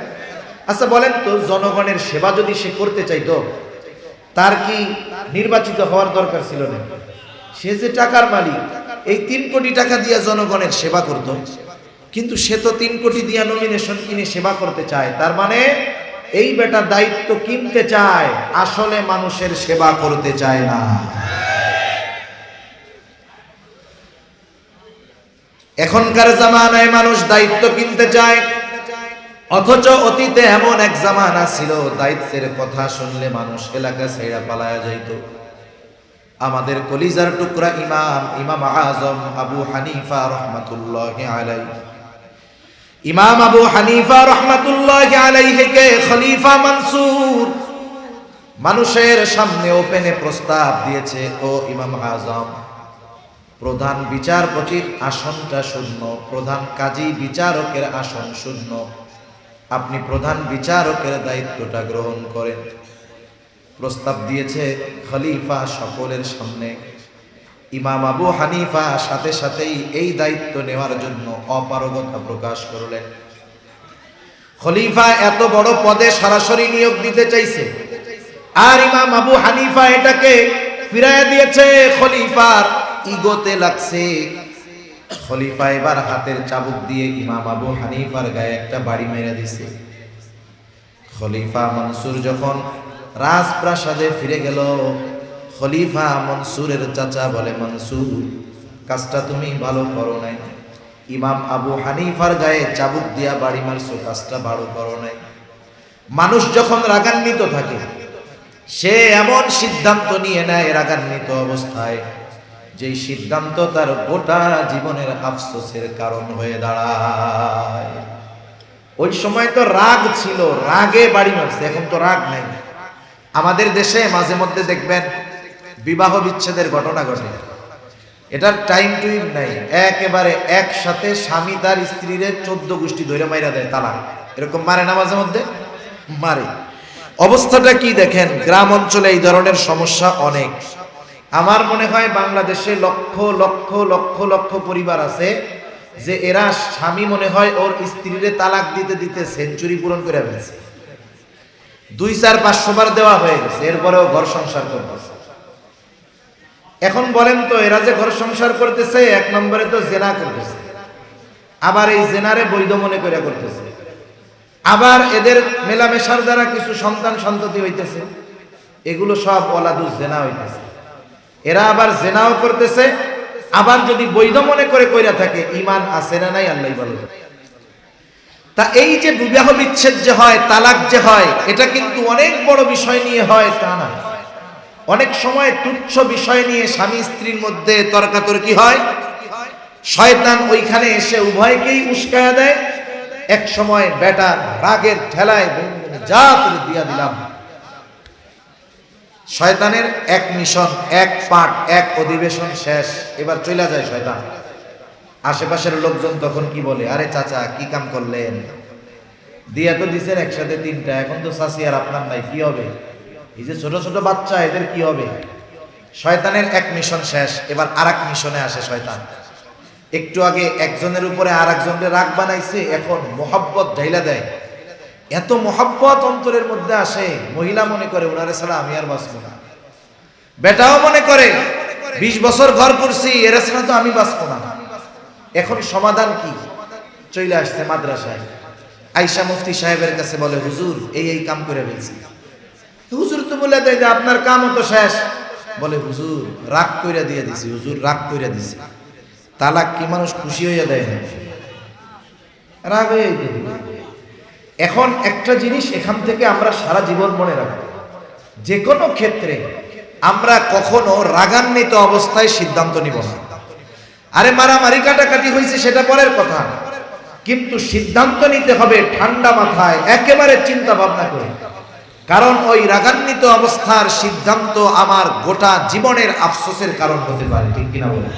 আচ্ছা বলেন তো, জনগণের সেবা যদি সে করতে চাইতো, তার কি নির্বাচিত হওয়ার দরকার ছিল না? সে যে টাকার মালিক, এই 3 কোটি টাকা দিয়ে জনগণের সেবা করত, কিন্তু সে তো 3 কোটি দিয়ে নমিনেশন কিনে সেবা করতে চায়। তার মানে এই বেটা দায়িত্ব কিনতে চায়, আসলে মানুষের সেবা করতে চায় না। এখনকার জামানায় মানুষ দায়িত্ব কিনতে চায়, অথচ অতীতে এমন এক জামানা ছিল দায়িত্বের কথা শুনলে মানুষ এলাকা ছেড়ে পালায়া যাইত। আমাদের কলিজার টুকরা ইমাম আজম আবু হানিফা রহমাতুল্লাহি আলাইহি, ইমাম আবু হানিফা রহমাতুল্লাহি আলাইহিকে খলিফা মনসুর মানুষের সামনে ওপেনে প্রস্তাব দিয়েছে, ও ইমাম আজম, প্রধান বিচারপতির আসনটা শূন্য, প্রধান কাজী বিচারকের আসন শূন্য, আপনি প্রধান বিচারকের দায়িত্বটা গ্রহণ করেন। প্রস্তাব দিয়েছে খলিফা সকলের সামনে। ইমাম আবু হানিফা সাথে সাথেই এই দায়িত্ব নেওয়ার জন্য অপারগতা প্রকাশ করলেন। খলিফা এত বড় পদে সরাসরি নিয়োগ দিতে চাইছে, আর ইমাম আবু হানিফা এটাকে ফিরাইয়া দিয়েছে। খলিফার ইগোতে লাগছে। খলিফা এবার হাতের চাবুক দিয়ে ইমাম আবু হানিফার গায়ে একটা বাড়ি মেরে দিছে। খলিফা মনসুর যখন রাজপ্রাসাদে ফিরে গেল, খলিফা মনসুরের চাচা বলে, মনসুর, কাজটা তুমি ভালো করো নাই। ইমাম আবু হানিফার গায়ে চাবুক দিয়া বাড়ি মারছো, কাজটা ভালো করো নাই। মানুষ যখন রাগান্বিত থাকে, সে এমন সিদ্ধান্ত নিয়ে নেয় রাগান্বিত অবস্থায়, যেই সিদ্ধান্ত তার গোটা জীবনের আফসোসের কারণ হয়ে দাঁড়ায়। ওই সময় তো রাগ ছিল, রাগে বাড়ি মারছে, এখন তো রাগ নাই। আমাদের দেশে মাঝে মধ্যে দেখবেন বিবাহ বিচ্ছেদের ঘটনা ঘটে, এটার টাইম টুইম নাই, একেবারে একসাথে স্বামী তার স্ত্রীরে 14 গোষ্ঠী ধরে মাইরা দেয়, তালাক। এরকম মারে না মাঝে মধ্যে? মারে। অবস্থাটা কি দেখেন, গ্রাম অঞ্চলে এই ধরনের সমস্যা অনেক। আমার মনে হয় বাংলাদেশে লক্ষ লক্ষ লক্ষ লক্ষ পরিবার আছে যে এরা স্বামী মনে হয় ওর স্ত্রীরে তালাক দিতে দিতে সেঞ্চুরি পূরণ করে ফেলছে, 200-500 বার দেওয়া হয়ে গেছে, এরপরেও ঘর সংসার করতেছে। এখন বলেন তো এরা যে ঘর সংসার করতেছে, 1 নম্বরে তো জেনা করতেছে, আবার এই জেনারে বৈধ মনে করে করতেছে, আবার এদের মেলামেশার দ্বারা কিছু সন্তান সন্ততি হইতেছে, এগুলো সব ওলাদুজ জেনা হইতেছে। এরা আবার জেনাও করতেছে, আবার যদি বৈধ মনে করে কইরা থাকে, ঈমান আছে না নাই আল্লাহই ভালো জানে। তা এই যে বিবাহ বিচ্ছেদ যে হয়, তালাক যে হয়, এটা কিন্তু অনেক বড় বিষয় নিয়ে হয় তা না। অনেক সময় তুচ্ছ বিষয় নিয়ে স্বামী স্ত্রীর মধ্যে তর্কাতর্কি হয়, শয়তান ওইখানে এসে উভয়কেই উস্কায়া দেয়। এক সময় বেটা রাগের ঠেলায় যা করে দিয়া দিলাম, শয়তানের এক মিশন, এক পাঠ, এক অধিবেশন শেষ, এবার চলে যায় শয়তান। আশেপাশের লোকজন তখন কি বলে, আরে চাচা কি কাম করলেন, দিয়া তো দিছেন একসাথে 3টা, এখন তো চাচি আর আপনার নাই, কি হবে? এই যে ছোট ছোট বাচ্চা, এদের কি হবে? শয়তানের এক মিশন শেষ, এবার আরেক মিশনে আসে শয়তান। একটু আগে একজনের উপরে আরেকজনের রাগ বানাইছে, এখন মোহাব্বত ঢাইলা দেয়। এত মোহাব্বত অন্তরের মধ্যে আসে, মহিলা মনে করে ওনারে ছাড়া আমি আর বাঁচবো না, বেটাও মনে করে 20 বছর ঘর করছি, এরা ছাড়া তো আমি বাঁচবো না। এখন সমাধান কি? চলে আসছে মাদ্রাসায়, আয়েশা মুফতি সাহেবের কাছে বলে, হুজুর এই কাম করে ফেলছি। হুজুর তো বলে দেয় যে আপনার কামও তো শেষ। বলে হুজুর রাগ কইরা দিয়ে দিছি, হুজুর রাগ কইরা দিছি। তালাক কি মানুষ খুশি হইয়া দেয় না? রাগ হয়ে দিবে। এখন একটা জিনিস এখান থেকে আমরা সারা জীবন মনে রাখবো, যে কোনো ক্ষেত্রে আমরা কখনো রাগান্বিত অবস্থায় সিদ্ধান্ত নিব না। আরে মারামারি কাটাকাটি হয়েছে সেটা পরের কথা, কিন্তু সিদ্ধান্ত নিতে হবে ঠান্ডা মাথায়, একেবারে চিন্তা ভাবনা করে। কারণ ওই রাগান্বিত অবস্থার সিদ্ধান্ত আমার গোটা জীবনের আফসোসের কারণ হতে পারে, ঠিক কিনা বলে?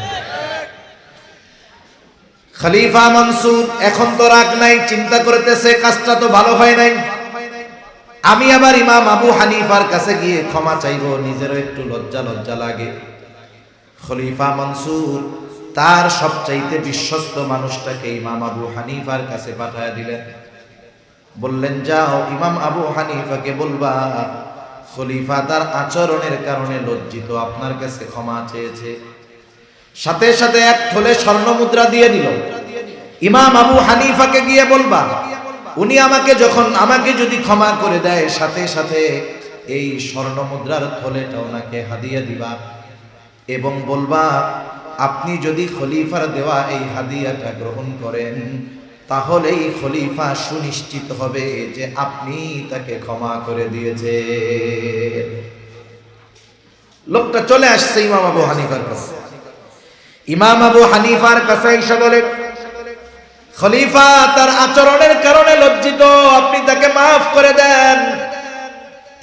খলিফা মনসুর এখন তো রাগ নাই, চিন্তা করতেছে কাজটা তো ভালো হয় নাই, আমি আবার ইমাম আবু হানিফার কাছে গিয়ে ক্ষমা চাইবো, নিজেরও একটু লজ্জা লজ্জা লাগে। খলিফা মনসুর তার সবচাইতে বিশ্বস্ত মানুষটাকে ইমাম আবু হানিফার কাছে পাঠায় দিলেন। বললেন, যাও ইমাম আবু হানিফাকে বলবা খলিফা তার আচরণের কারণে লজ্জিত, আপনার কাছে ক্ষমা চেয়েছে। সাথে সাথে 1 থলে স্বর্ণ মুদ্রা দিয়ে দিল। ইমাম আবু হানিফাকে গিয়ে বলবা, উনি আমাকে যদি ক্ষমা করে দেয়, সাথে সাথে এই স্বর্ণ মুদ্রার থলেটা ওনাকে হাদিয়া দিবা, এবং বলবা আপনি যদি খলিফার দেওয়া এই হাদিয়াটা গ্রহণ করেন, তাহলেই খলিফা সুনিশ্চিত হবে যে আপনি তাকে ক্ষমা করে দিয়েছে। লোকটা চলে আসছে ইমাম আবু হানিফার কাছে। ইমাম আবু হানিফার কাছে এসে বলে, খলিফা তার আচরণের কারণে লজ্জিত, আপনি তাকে মাফ করে দেন।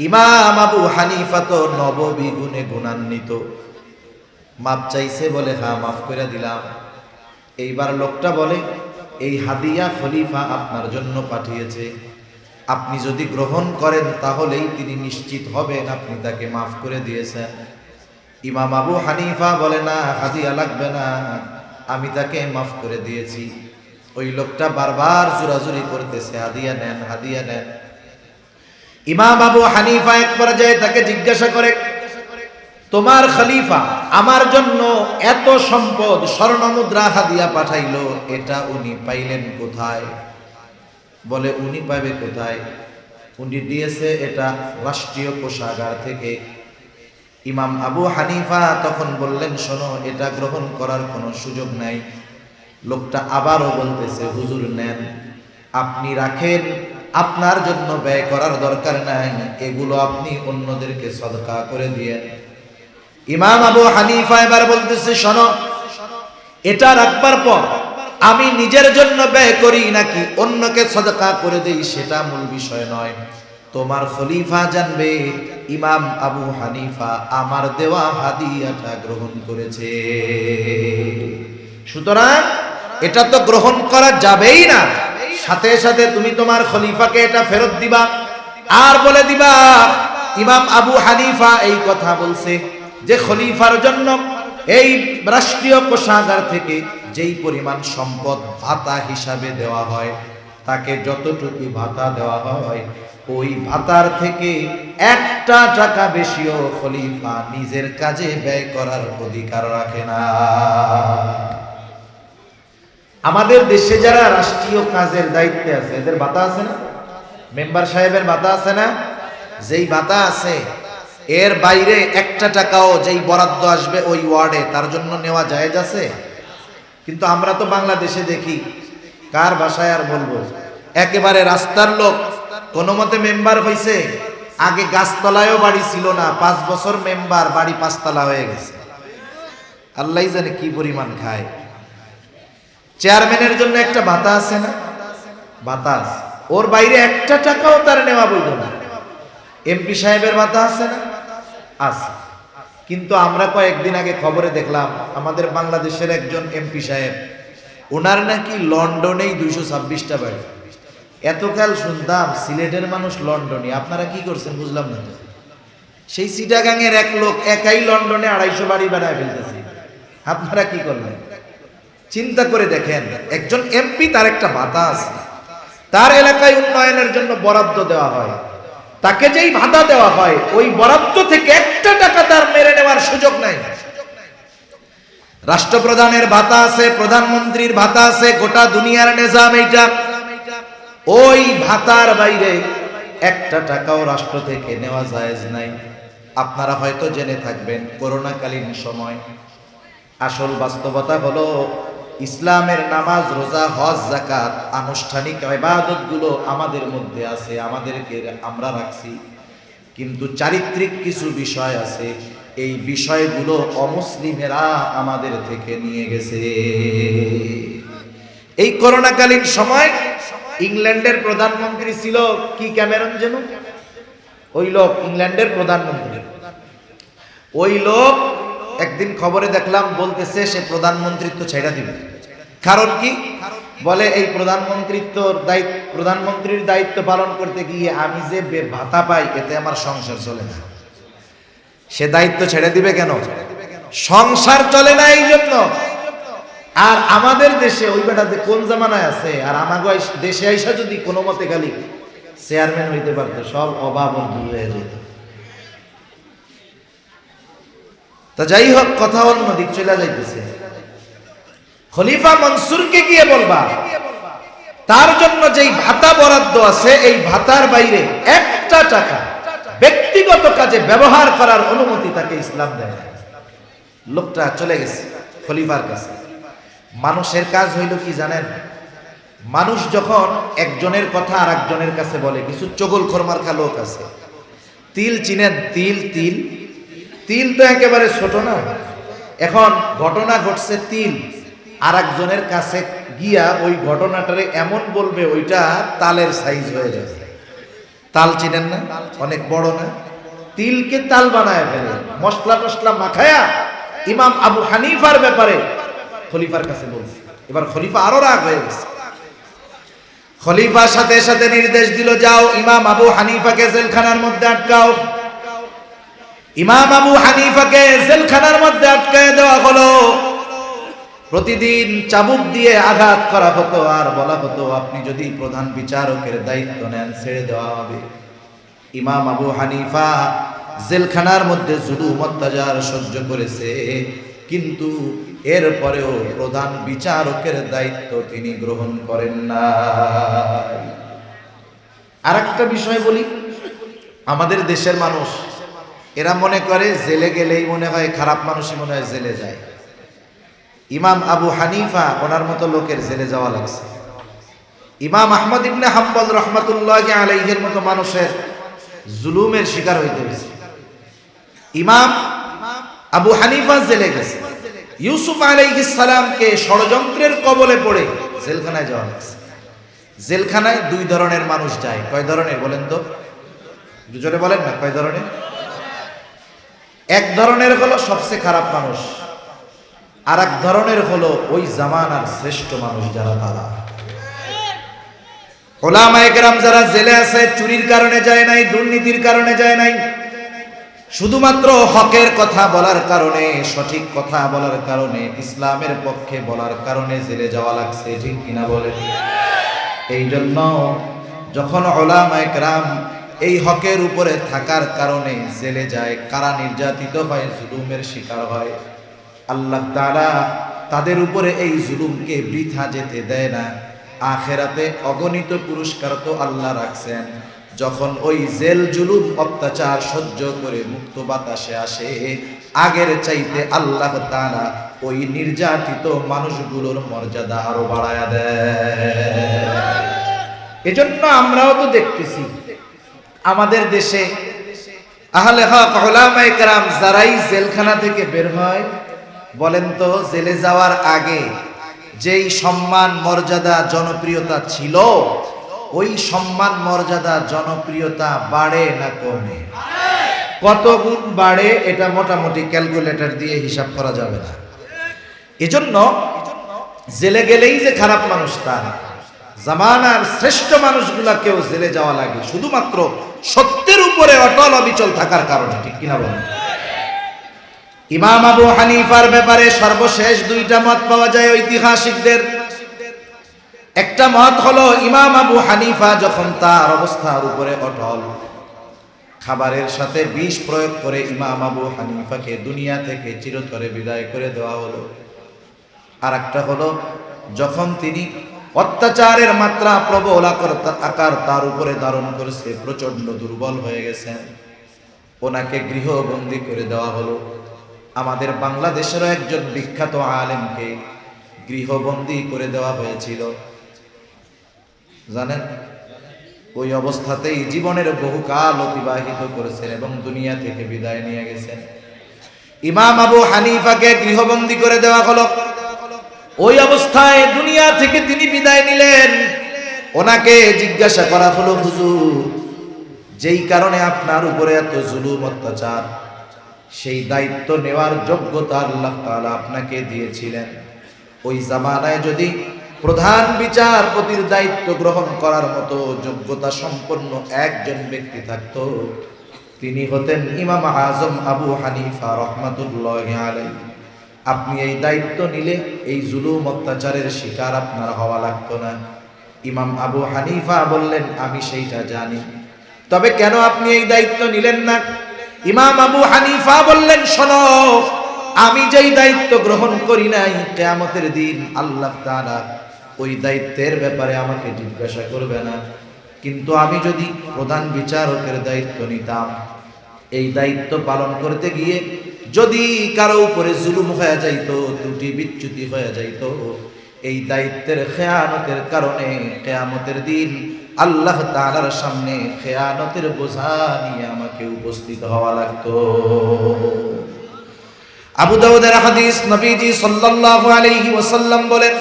ইমাম আবু হানিফা তো নববী গুণে গুণান্বিত, মাপ চাইছে, বলে হ্যাঁ মাফ করে দিলাম। এইবার লোকটা বলে, এই হাদিয়া খলিফা আপনার জন্য পাঠিয়েছে, আপনি যদি গ্রহণ করেন তাহলেই তিনি নিশ্চিত হবেন আপনি তাকে মাফ করে দিয়েছেন। ইমাম আবু হানিফা বলে, না হাদিয়া লাগবে না, আমি তাকে মাফ করে দিয়েছি। ওই লোকটা বারবার জোরাজুরি করতেছে, হাদিয়া নেন হাদিয়া নেন। ইমাম আবু হানিফা এক পর্যায়ে তাকে জিজ্ঞাসা করে, তোমার খলিফা আমার জন্য এত সম্পদ স্বর্ণ মুদ্রা হাদিয়া পাঠাইলো, এটা উনি পাইলেন কোথায়? বলে, উনি পাবে কোথায়, উনি দিয়েছে এটা রাষ্ট্রীয় কোষাগার থেকে। ইমাম আবু হানিফা তখন বললেন, শোনো, এটা গ্রহণ করার কোনো সুযোগ নাই। লোকটা আবারও বলতেছে, হুজুর নেন, আপনি রাখেন, আপনার জন্য ব্যয় করার দরকার নাই, এগুলো আপনি অন্যদেরকে সদকা করে দিয়েন। ইমাম আবু হানিফা এবার বলতেছে, শোনো, এটা রাখবার পর আমি নিজের জন্য ব্যয় করি নাকি অন্যকে সদকা করে দেই সেটা মূল বিষয় নয়, তোমার খলিফা জানবে ইমাম আবু হানিফা আমার দেওয়া হাদিয়াটা গ্রহণ করেছে, সুতরাং এটা তো গ্রহণ করা যাবেই না। সাথে সাথে তুমি তোমার খলিফাকে এটা ফেরত দিবা, আর বলে দিবা ইমাম আবু হানিফা এই কথা বলছে যে খলিফার জন্য এই রাষ্ট্রীয় কোষাগার থেকে যেই পরিমাণ সম্পদ ভাতা হিসাবে দেওয়া হয়, তাকে যতটুকু ভাতা দেওয়া হয় ওই ভাতার থেকে 1 টাকা বেশিও খলিফা নিজের কাজে ব্যয় করার অধিকার রাখে না। আমাদের দেশে যারা রাষ্ট্রীয় কাজের দায়িত্বে আছে এদের ভাতা আছে না? মেম্বার সাহেবের ভাতা আছে না? যেই ভাতা আছে এর বাইরে 1 টাকাও যেই বরাদ্দ আসবে ওই ওয়ার্ডে তার জন্য নেওয়া জায়েজ আছে। কিন্তু আমরা তো বাংলাদেশে দেখি, কার ভাষায় আর বলবো, একেবারে রাস্তার লোক কোনো মতে মেম্বার হইছে, আগে গাছতলায়ও বাড়ি ছিল না, 5 বছর মেম্বার, বাড়ি 5 তলা হয়ে গেছে। আল্লাহ জানে কি পরিমাণ খায়। চেয়ারম্যানের জন্য একটা ভাতা আছে না? ভাতা আছে, ওর বাইরে 1 টাকাও তার নেওয়া বৈধ না। এমপি সাহেবের ভাতা আছে না? আছে। কিন্তু আমরা কয়েকদিন আগে খবরে দেখলাম আমাদের বাংলাদেশের একজন এমপি সাহেব, ওনার নাকি লন্ডনেই 226টা বাড়ি। এতকাল শুনতাম সিলেটের মানুষ লন্ডনে, আপনারা কি করছেন বুঝলাম না তো। সেই চিটাগাংয়ের এক লোক একাই লন্ডনে 250 বাড়ি বানায় ফেলতেছে, আপনারা কি করলেন? চিন্তা করে দেখেন, একজন এমপি, তার একটা ভাতা আছে, তার এলাকায় উন্নয়নের জন্য বরাদ্দ দেওয়া হয়, তাকে যেই ভাতা দেওয়া হয় ওই বরাদ্দ থেকে 1 টাকা তার মেরে নেওয়ার সুযোগ নাই। রাষ্ট্রপ্রধানের ভাতা আছে, প্রধানমন্ত্রীর ভাতা আছে, গোটা দুনিয়ার নিজাম এইটা। ওই ভাতার বাইরে 1 টাকাও রাষ্ট্র থেকে নেওয়া জায়েজ নাই। আপনারা হয়তো জেনে থাকবেন করোনাকালীন সময় আসল বাস্তবতা হলো ইসলামের নামাজ, রোজা, হজ, যাকাত, আনুষ্ঠানিক ইবাদতগুলো আমাদের মধ্যে আছে, আমাদেরকে আমরা রাখছি, কিন্তু চারিত্রিক কিছু বিষয় আছে, এই বিষয়গুলো অমুসলিমেরা আমাদের থেকে নিয়ে গেছে। এই করোনাকালীন সময় ইংল্যান্ডের প্রধানমন্ত্রী ছিল কি, ক্যামেরন যেন, ওই লোক ইংল্যান্ডের প্রধানমন্ত্রী। ওই লোক একদিন খবরে দেখলাম বলতেছে সে প্রধানমন্ত্রিত্ব ছেড়ে দিবে। কারণ কি? বলে এই প্রধানমন্ত্রীর দায়িত্ব পালন করতে গিয়ে আমি যে ভাতা পাই এতে আমার সংসার চলে না। সে দায়িত্ব ছেড়ে দিবে কেন? সংসার চলে না এই জন্য। আর আমাদের দেশে ওই বেটা যে কোন জামানায় আছে, আর আমাকে দেশে আইসা যদি কোনো মতে খালি চেয়ারম্যান হইতে পারতো, সব অভাব দূর হয়ে যেত। তা যাই হোক, কথা অন্য দিক চলে যাইতেছে। খলিফা মনসুরকে গিয়ে বলবা তার জন্য যেই ভাতা বরাদ্দ আছে এই ভাতার বাইরে 1 টাকা ব্যক্তিগত কাজে ব্যবহার করার অনুমতি তাকে ইসলাম দেয় না। লোকটা চলে গেছে খলিফার কাছে। মানুষের কাজ হইল কি জানেন? মানুষ যখন একজনের কথা আর একজনের কাছে বলে, কিছু চগলখোর মার্কা লোক আছে, তিল চিনেন? তিল তিল তিল তো একেবারে ছোট না। এখন ঘটনা ঘটছে, তিল আর একজনের কাছে গিয়া ওই ঘটনাটারে এমন বলবে ওইটা তালের সাইজ হয়ে যাবে। তাল চিনেন না? অনেক বড় না? তিলকে তাল বানায় ফেলে, মশলা টসলা মাখায়া ইমাম আবু হানিফার ব্যাপারে খলিফার কাছে বলছে। এবার খলিফা আরো রাগ হয়ে গেছে। খলিফা সাথে সাথে নির্দেশ দিল, যাও ইমাম আবু হানিফাকে জেলখানার মধ্যে আটকাও। ইমাম আবু হানিফাকে জেলখানার মধ্যে আটকায় দেওয়া হলো। প্রতিদিন চাবুক দিয়ে আঘাত করা হতো আর বলা হতো আপনি যদি প্রধান বিচারকের দায়িত্ব নেন ছেড়ে দেওয়া হবে। ইমাম আবু হানিফা জেলখানার মধ্যে জুলুম অত্যাচার সহ্য করেছে, কিন্তু এরপরেও প্রধান বিচারকের দায়িত্ব তিনি গ্রহণ করেন না। আর একটা বিষয় বলি, আমাদের দেশের মানুষ এরা মনে করে জেলে গেলেই মনে হয় খারাপ মানুষই মনে হয় জেলে যায়। ইমাম আবু হানিফা ওনার মতো লোকের জেলে যাওয়া লাগছে। ইমাম আহমদ ইবনে হাম্বল রহমাতুল্লাহি আলাইহির মতো মানুষের জুলুমের শিকার হইতে হয়েছে। ইমাম আবু হানিফা জেলে গেছে। ইউসুফ আলাইহিস সালামকে ষড়যন্ত্রের কবলে পড়ে জেলখানায় যাওয়া লাগছে। জেলখানায় 2 ধরনের মানুষ যায়। কয় ধরনের বলেন তো? দুজনে বলেন না, কয় ধরনের? এক ধরনের হলো সবচেয়ে খারাপ মানুষ, আর এক ধরনের হলো ওই জামানার শ্রেষ্ঠ মানুষ যারা, তারা ওলামায়ে কেরাম যারা জেলে আছে চুরির কারণে যায় নাই, দুর্নীতির কারণে যায় নাই, শুধুমাত্র হকের কথা বলার কারণে, সঠিক কথা বলার কারণে, ইসলামের পক্ষে বলার কারণে জেলে যাওয়া লাগছে, ঠিক কিনা বলেন? এই জন্য যখন উলামায়ে কেরাম এই হকের উপরে থাকার কারণে জেলে যায়, কারা নির্যাতিত হয়, জুলুমের শিকার হয়, আল্লাহ তাআলা তাদের উপরে এই জুলুমকে বৃথা যেতে দেয় না। আখিরাতে অগণিত পুরস্কার তো আল্লাহ রাখছেন। যখন ওই জেল জুলুম অত্যাচার সহ্য করে মুক্ত বাতাসে আসে, আগের চাইতে আল্লাহ তাআলা ওই নির্যাতিত মানুষগুলোর মর্যাদা আরো বাড়ায়া দেয়। এজন্য আমরাও তো দেখতেছি আমাদের দেশে আহলে হক উলামায়ে কেরাম যারাই জেলখানা থেকে বের হয়, বলেন তো জেলে যাওয়ার আগে যেই সম্মান মর্যাদা জনপ্রিয়তা ছিল, ওই সম্মান মর্যাদা জনপ্রিয়তা বাড়ে না কমে? কত গুণ বাড়ে এটা মোটামুটি ক্যালকুলেটর দিয়ে হিসাব করা যাবে না। এজন্য জেলে গেলেই যে খারাপ মানুষ তা না, জামানার শ্রেষ্ঠ মানুষগুলাকেও জেলে যাওয়া লাগে শুধুমাত্র সত্যের উপরে অটল অবিচল থাকার কারণে, ঠিক কিনা বলেন? ইমাম আবু হানিফার ব্যাপারে সর্বশেষ দুইটা মত পাওয়া যায় ঐতিহাসিকদের। একটা মত হলো ইমাম আবু হানিফা যখন তার অবস্থার উপরে অটল, খাবারের সাথে বিষ প্রয়োগ করে ইমাম আবু হানিফাকে দুনিয়া থেকে চিরতরে বিদায় করে দেওয়া হলো। আর একটা হলো যখন তিনি অত্যাচারের মাত্রা প্রবল আকার তার উপরে ধারণ করেছে, প্রচন্ড দুর্বল হয়ে গেছেন, ওনাকে গৃহবন্দী করে দেওয়া হলো। আমাদের বাংলাদেশেরও একজন বিখ্যাত আলেমকে গৃহবন্দী করে দেওয়া হয়েছিল, জানেন? ওই অবস্থাতেই জীবনের বহুকাল অতিবাহিত করেছেন এবং দুনিয়া থেকে বিদায় নিয়ে গেছেন। ইমাম আবু হানিফাকে গৃহবন্দী করে দেওয়া হলো। ওই অবস্থায় দুনিয়া থেকে তিনি বিদায় নিলেন। ওনাকে জিজ্ঞাসা করা হলো, হুজুর, যেই কারণে আপনার উপরে এত জুলুম অত্যাচার, সেই দায়িত্ব নেওয়ার যোগ্যতা আল্লাহ তাআলা আপনাকে দিয়েছিলেন। ওই জামানায় যদি প্রধান বিচারপতির দায়িত্ব গ্রহণ করার মতো যোগ্যতা সম্পন্ন একজন ব্যক্তি থাকতো, তিনি হতেন ইমাম আজম আবু হানিফা রাহমাতুল্লাহি আলাইহি। আপনি এই দায়িত্ব নিলে এই জুলুম অত্যাচারের শিকার আপনার হওয়া লাগতো না। ইমাম আবু হানিফা বললেন, আমি সেইটা জানি, তবে কেন আপনি এই দায়িত্ব নিলেন না? ইমাম আবু হানিফা বললেন, শোনো, আমি যেই দায়িত্ব গ্রহণ করি নাই, কিয়ামতের দিন আল্লাহ তাআলা ওই দায়িত্বের ব্যাপারে আমাকে জিজ্ঞাসা করবে না। কিন্তু আমি যদি প্রধান বিচারকের দায়িত্ব নিতাম, এই দায়িত্ব পালন করতে গিয়ে যদি কারো উপরে জুলুম হয়ে যাইতো, ত্রুটি বিচ্যুতি হয়ে যাইতো, এই দায়িত্বের খেয়ানতের কারণে কিয়ামতের দিন আল্লাহ তাআলার সামনে খেয়ানতের বোঝা নিয়ে আমাকে উপস্থিত হওয়া লাগতো। আবু দাউদের হাদিস, নবীজি সাল্লাল্লাহু আলাইহি ওয়াসাল্লাম বলেন,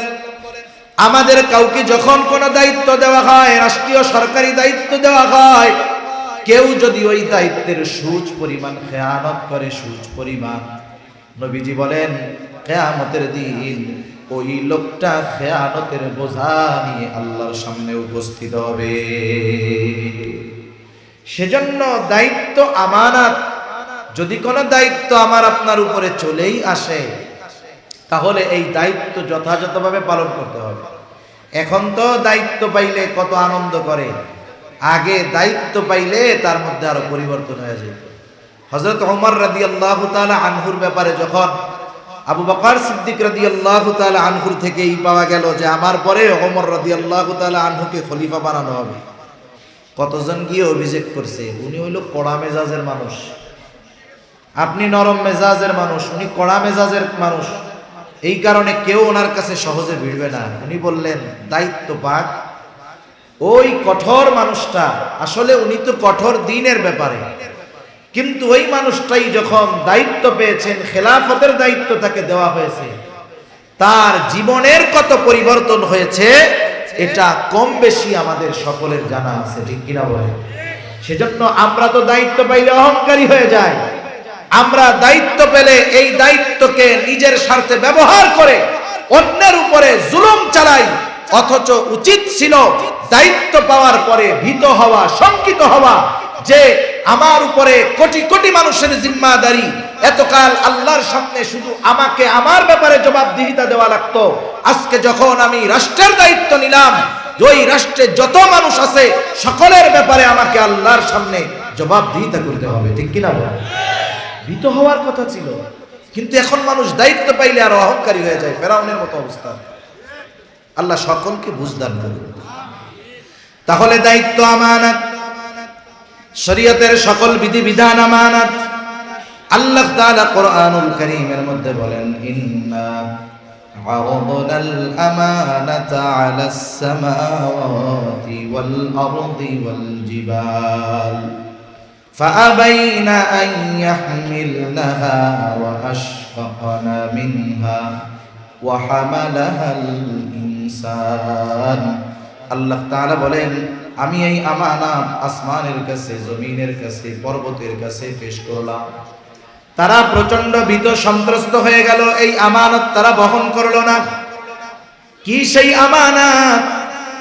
আমাদের কাউকে যখন কোনো দায়িত্ব দেওয়া হয়, রাষ্ট্রীয় সরকারি দায়িত্ব দেওয়া হয়, কেউ যদি ওই দায়িত্বের সুচ পরিমাণ খেয়ানত করে, সুচ পরিমাণ, নবীজি বলেন কিয়ামতের দিন ওই লোকটা খেয়ানতের বোঝা নিয়ে আল্লাহর সামনে উপস্থিত হবে। সেজন্য দায়িত্ব আমানত। যদি কোনো দায়িত্ব আমার আপনার উপরে চলেই আসে, তাহলে এই দায়িত্ব যথাযথভাবে পালন করতে হবে। এখন তো দায়িত্ব পাইলে কত আনন্দ করে, আগে দায়িত্ব পাইলে তার মধ্যে আরো পরিবর্তন হয়ে যেত। হযরত ওমর রাদিয়াল্লাহু তাআলা আনহুর ব্যাপারে যখন আবু বকর সিদ্দিক রাদিয়াল্লাহু তাআলা আনহুর থেকেই পাওয়া গেল যে আমার পরে ওমর রাদিয়াল্লাহু তাআলা আনহুকে খলিফা বানানো হবে, কতজন গিয়ে অভিযোগ করছে উনি হইল কড়া মেজাজের মানুষ, আপনি নরম মেজাজের মানুষ, উনি কড়া মেজাজের মানুষ, এই কারণে কেউ ওনার কাছে সহজে ভিড়বে না। উনি বললেন, দায়িত্ব পাক ওই কঠোর মানুষটা, আসলে উনি তো কঠোর দ্বীনের ব্যাপারে, কিন্তু ওই মানুষটাই যখন দায়িত্ব পেয়েছেন, খেলাফতের দায়িত্ব তাকে দেওয়া হয়েছে, তার জীবনের কত পরিবর্তন হয়েছে এটা কম বেশি আমাদের সকলের জানা আছে, ঠিক কিনা বলেন? সেজন্য আমরা তো দায়িত্ব পাইলে অহংকারী হয়ে যাই। আমরা দায়িত্ব পেলে এই দায়িত্বকে নিজের স্বার্থে ব্যবহার করে অন্যের উপরে জুলুম চালাই, অথচ উচিত ছিল দায়িত্ব পাওয়ার পরে ভীত হওয়া, শঙ্কিত হওয়া যে আমার উপরে কোটি কোটি মানুষের জিম্মাদারি। এতকাল আল্লাহর সামনে শুধু আমাকে আমার ব্যাপারে জবাবদিহিতা দেওয়া লাগতো। আজকে যখন আমি রাষ্ট্রের দায়িত্ব নিলাম, ওই রাষ্ট্রে যত মানুষ আছে সকলের ব্যাপারে আমাকে আল্লাহর সামনে জবাবদিহিতা করতে হবে। ঠিক কিনা বল? ভীত হওয়ার কথা ছিল, কিন্তু এখন মানুষ দায়িত্ব পাইলে আরো অহংকারী হয়ে যায়, ফেরাউনের মতো অবস্থা। আল্লাহ সকলকে বুঝদান করুন। তাহলে দায়িত্ব আমানত, শরীয়তের সকল বিধিবিধান আমানত। আল্লাহ তাআলা কোরআনুল কারীমের মধ্যে বলেন, ইন্না আরাদনাল আমানাতা আলাস সামাওয়াতি ওয়াল আরদি ওয়াল জিবাল ফাআবাইনা আন ইয়াহমিলনাহা ওয়া আশফাকনা মিনহা ওয়া হামালাহাল ইনসান। আল্লাহ তাআলা বলেন, আমি এই আমানত আসমানের কাছে, জমিনের কাছে, পর্বতের কাছে পেশ করলাম। তারা প্রচন্ড ভীত সন্ত্রস্ত হয়ে গেল, এই আমানত তারা বহন করলো না। কি সেই আমানত?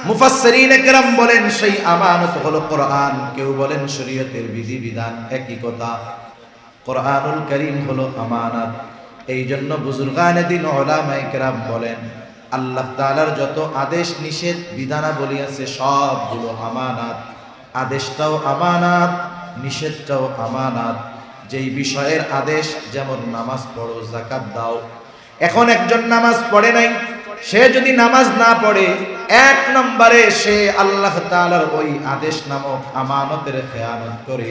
মুফাসসিরিনে কেরাম বলেন সেই আমানত হলো কোরআন, কেউ বলেন শরীয়তের বিধিবিধান, একই কথা। কোরআনুল কারীম হলো আমানত। এই জন্য বুজুর্গানে দিন উলামায়ে কেরাম বলেন, আল্লাহ তাআলার যত আদেশ নিষেধ বিধানাবলী আছে সবগুলো আমানত। আদেশটাও আমানত, নিষেধটাও আমানত। যেই বিষয়ের আদেশ, যেমন নামাজ পড়ো, যাকাত দাও। এখন একজন নামাজ পড়ে নাই, সে যদি নামাজ না পড়ে, এক নম্বরে সে আল্লাহ তাআলার ওই আদেশ নামক আমানতের খেয়ানত করে।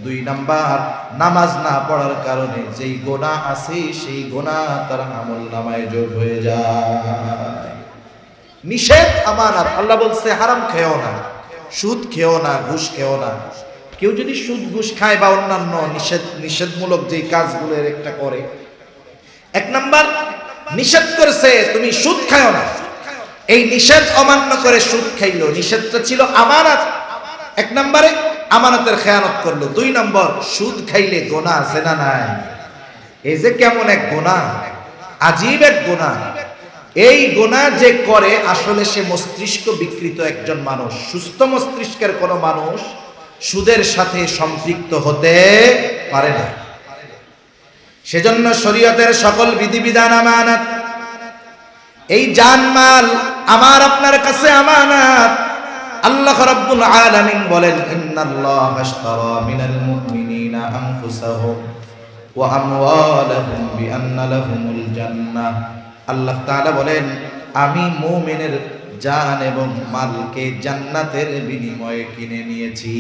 দুই নাম্বার, নামাজ না পড়ার কারণে যেই গুনাহ আছে সেই গুনাহ তার আমলনামায় যোগ হয়ে যায়। নিষেধ আমানত। আল্লাহ বলছে হারাম খেও না, সুদ খেও না, ঘুষ খেও না। কেউ যদি সুদ ঘুষ খায় বা অন্যান্য নিষেধমূলক যে কাজগুলো একটা করে, এক নাম্বার নিষেধ করেছে তুমি সুদ খাও না, এই নিষেধ অমান্য করে সুদ খাইলো, নিষেধটা ছিল আমানত, এক নম্বরে আমানতের খেয়ানত করলো। দুই নম্বর, সুদ খাইলে গোনা আছে না নাই? এই যে কেমন এক গোনা, আজীব এক গোনা। এই গোনা যে করে আসলে সে মস্তিষ্ক বিকৃত একজন মানুষ। সুস্থ মস্তিষ্কের কোনো মানুষ সুদের সাথে সম্পৃক্ত হতে পারে না। সেজন্য শরীয়তের সকল বিধিবিধান আমানত। এই জানমাল আমার আপনার কাছে আমানত। আল্লাহ রাব্বুল আলামিন বলেন, ইন্নাল্লাহা আশতারা মিনাল মুমিনিনা আনফুসাহুম ওয়া আমওয়ালাহুম বিআন্না লাহুমুল জান্নাহ। আল্লাহ তাআলা বলেন, আমি মুমিনের জান এবং মালকে জান্নাতের বিনিময়ে কিনে নিয়েছি।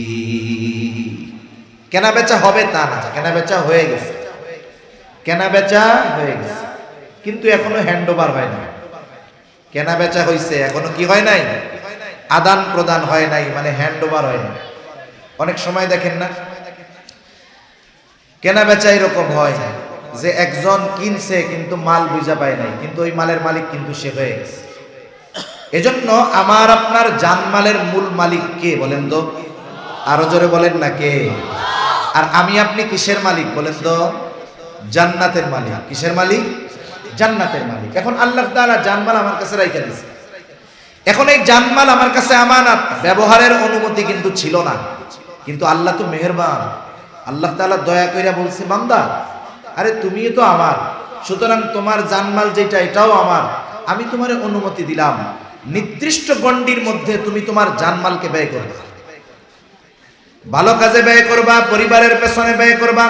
কেনা বেচা হবে তা না, কেনা বেচা হয়ে গেছে, কেনা বেচা হয়ে গেছে, কিন্তু এখনো হ্যান্ড ওভার হয় না। কেনা বেচা হয়েছে, এখনো কি হয় নাই? আদান প্রদান হয় নাই, মানে হ্যান্ড ওভার হয় না। অনেক সময় দেখেন না, কেনা বেচা এরকম হয় যে একজন কিনছে কিন্তু মাল বুঝা পায় নাই, কিন্তু ওই মালের মালিক কিন্তু সে হয়ে গেছে। এজন্য আমার আপনার জানমালের মূল মালিক কে বলেন তো? আরো জোরে বলেন না কে? আর আমি আপনি কিসের মালিক বলেন তো? জান্নাতের মালিক। কিসের মালিক? জান্নাতের মালিক। এখন আল্লাহ তাআলা জানমাল আমার কাছে রাইখা দিয়েছে। এখন এই জানমাল আমার কাছে আমানত, ব্যবহারের অনুমতি কিন্তু ছিল না, কিন্তু আল্লাহ তো মেহেরবান। আল্লাহ তাআলা দয়া কইরা বলছে, বান্দা আরে তুমিও তো আমার, সুতরাং তোমার জানমাল যেটা এটাও আমার। আমি তোমার অনুমতি দিলাম, নির্দিষ্ট গণ্ডির মধ্যে তুমি তোমার জানমালকে ব্যয় করবা, ভালো কাজে ব্যয় করবা, পরিবারের পেছনে ব্যয় করবা,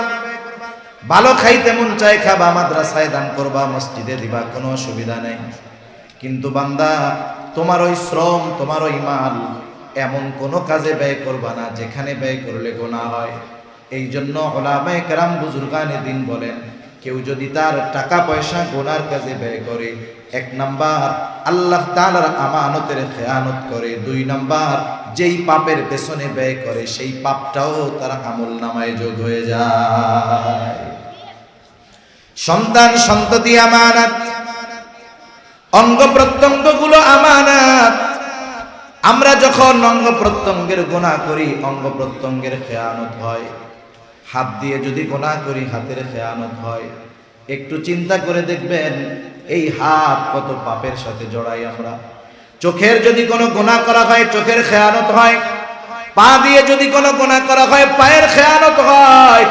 ভালো খাইতে মন চায় খাবা, মাদ্রাসায় দান করবা, মসজিদে দিবা, কোনো অসুবিধা নেই। কিন্তু বান্দা তোমার ওই শ্রম, তোমার ওই মাল এমন কোনো কাজে ব্যয় করবা না যেখানে ব্যয় করলে গুনাহ হয়। এই জন্য উলামায়ে কেরাম বুজুর্গানে দিন বলেন, কেউ যদি তার টাকা পয়সা গুনার কাজে ব্যয় করে, এক নাম্বার আল্লাহ তাআলার আমানতের খেয়ানত করে, দুই নাম্বার যেই পাপের পেছনে ব্যয় করে সেই পাপটাও তার আমলনামায় যোগ হয়ে যায়। সন্তান সন্ততি আমানত, অঙ্গ প্রত্যঙ্গগুলো আমানত। আমরা যখন অঙ্গ প্রত্যঙ্গের গুনাহ করি, অঙ্গ প্রত্যঙ্গের খেয়ানত হয়। হাত দিয়ে যদি গুনাহ করি, হাতের খেয়ানত হয়। একটু চিন্তা করে দেখবেন এই হাত কত পাপের সাথে জড়াই আমরা। চোখের যদি কোনো গুনাহ করা হয়, চোখের খেয়ানত হয়। পা দিয়ে যদি কোনো গুনাহ করা হয় পায়ের খেয়ানত হয়,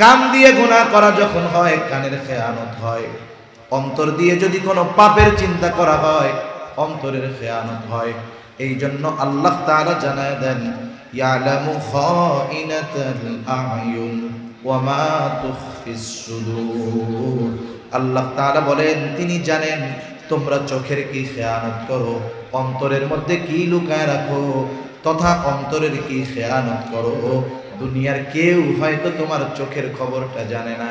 কান দিয়ে গুনাহ করা যখন হয় কানের খেয়ানত হয়, অন্তর দিয়ে যদি কোনো পাপের চিন্তা করা হয় অন্তরের খেয়ানত হয়। এই জন্য আল্লাহ তাআলা জানায় দেন ইয়ালামু খাইনাতাল আয়ুন ওয়া মা তুখফিস সুদূর। আল্লাহ তাআলা বলেন তিনি জানেন তোমরা চোখের কি খেয়ানত করো, অন্তরের মধ্যে কি লুকায় রাখো, তথা অন্তরের কি খেয়ানত করো। দুনিয়ার কেউ হয়তো তোমার চোখের খবরটা জানে না,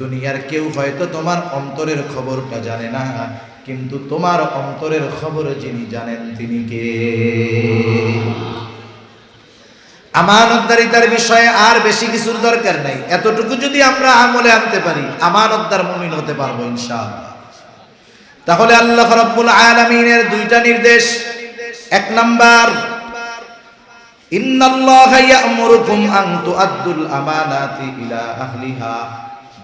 দুনিয়ার কেউ হয়তো তোমার অন্তরের খবরটা জানে না, কিন্তু তোমার অন্তরের খবর যিনি জানেন তিনি কে? আমানতদারিতার বিষয়ে আর বেশি কিছুর দরকার নাই, এতটুকু যদি আমরা আমলে আনতে পারি আমানতদার মুমিন হতে পারবো ইনশাআল্লাহ। তাহলে আল্লাহ রাব্বুল আলামিনের দুইটা নির্দেশ, এক নাম্বার ইন্নাল্লাহা ইয়া'মুরুকুম আন তুআদ্দুল আমানাতি ইলা আহলিহা,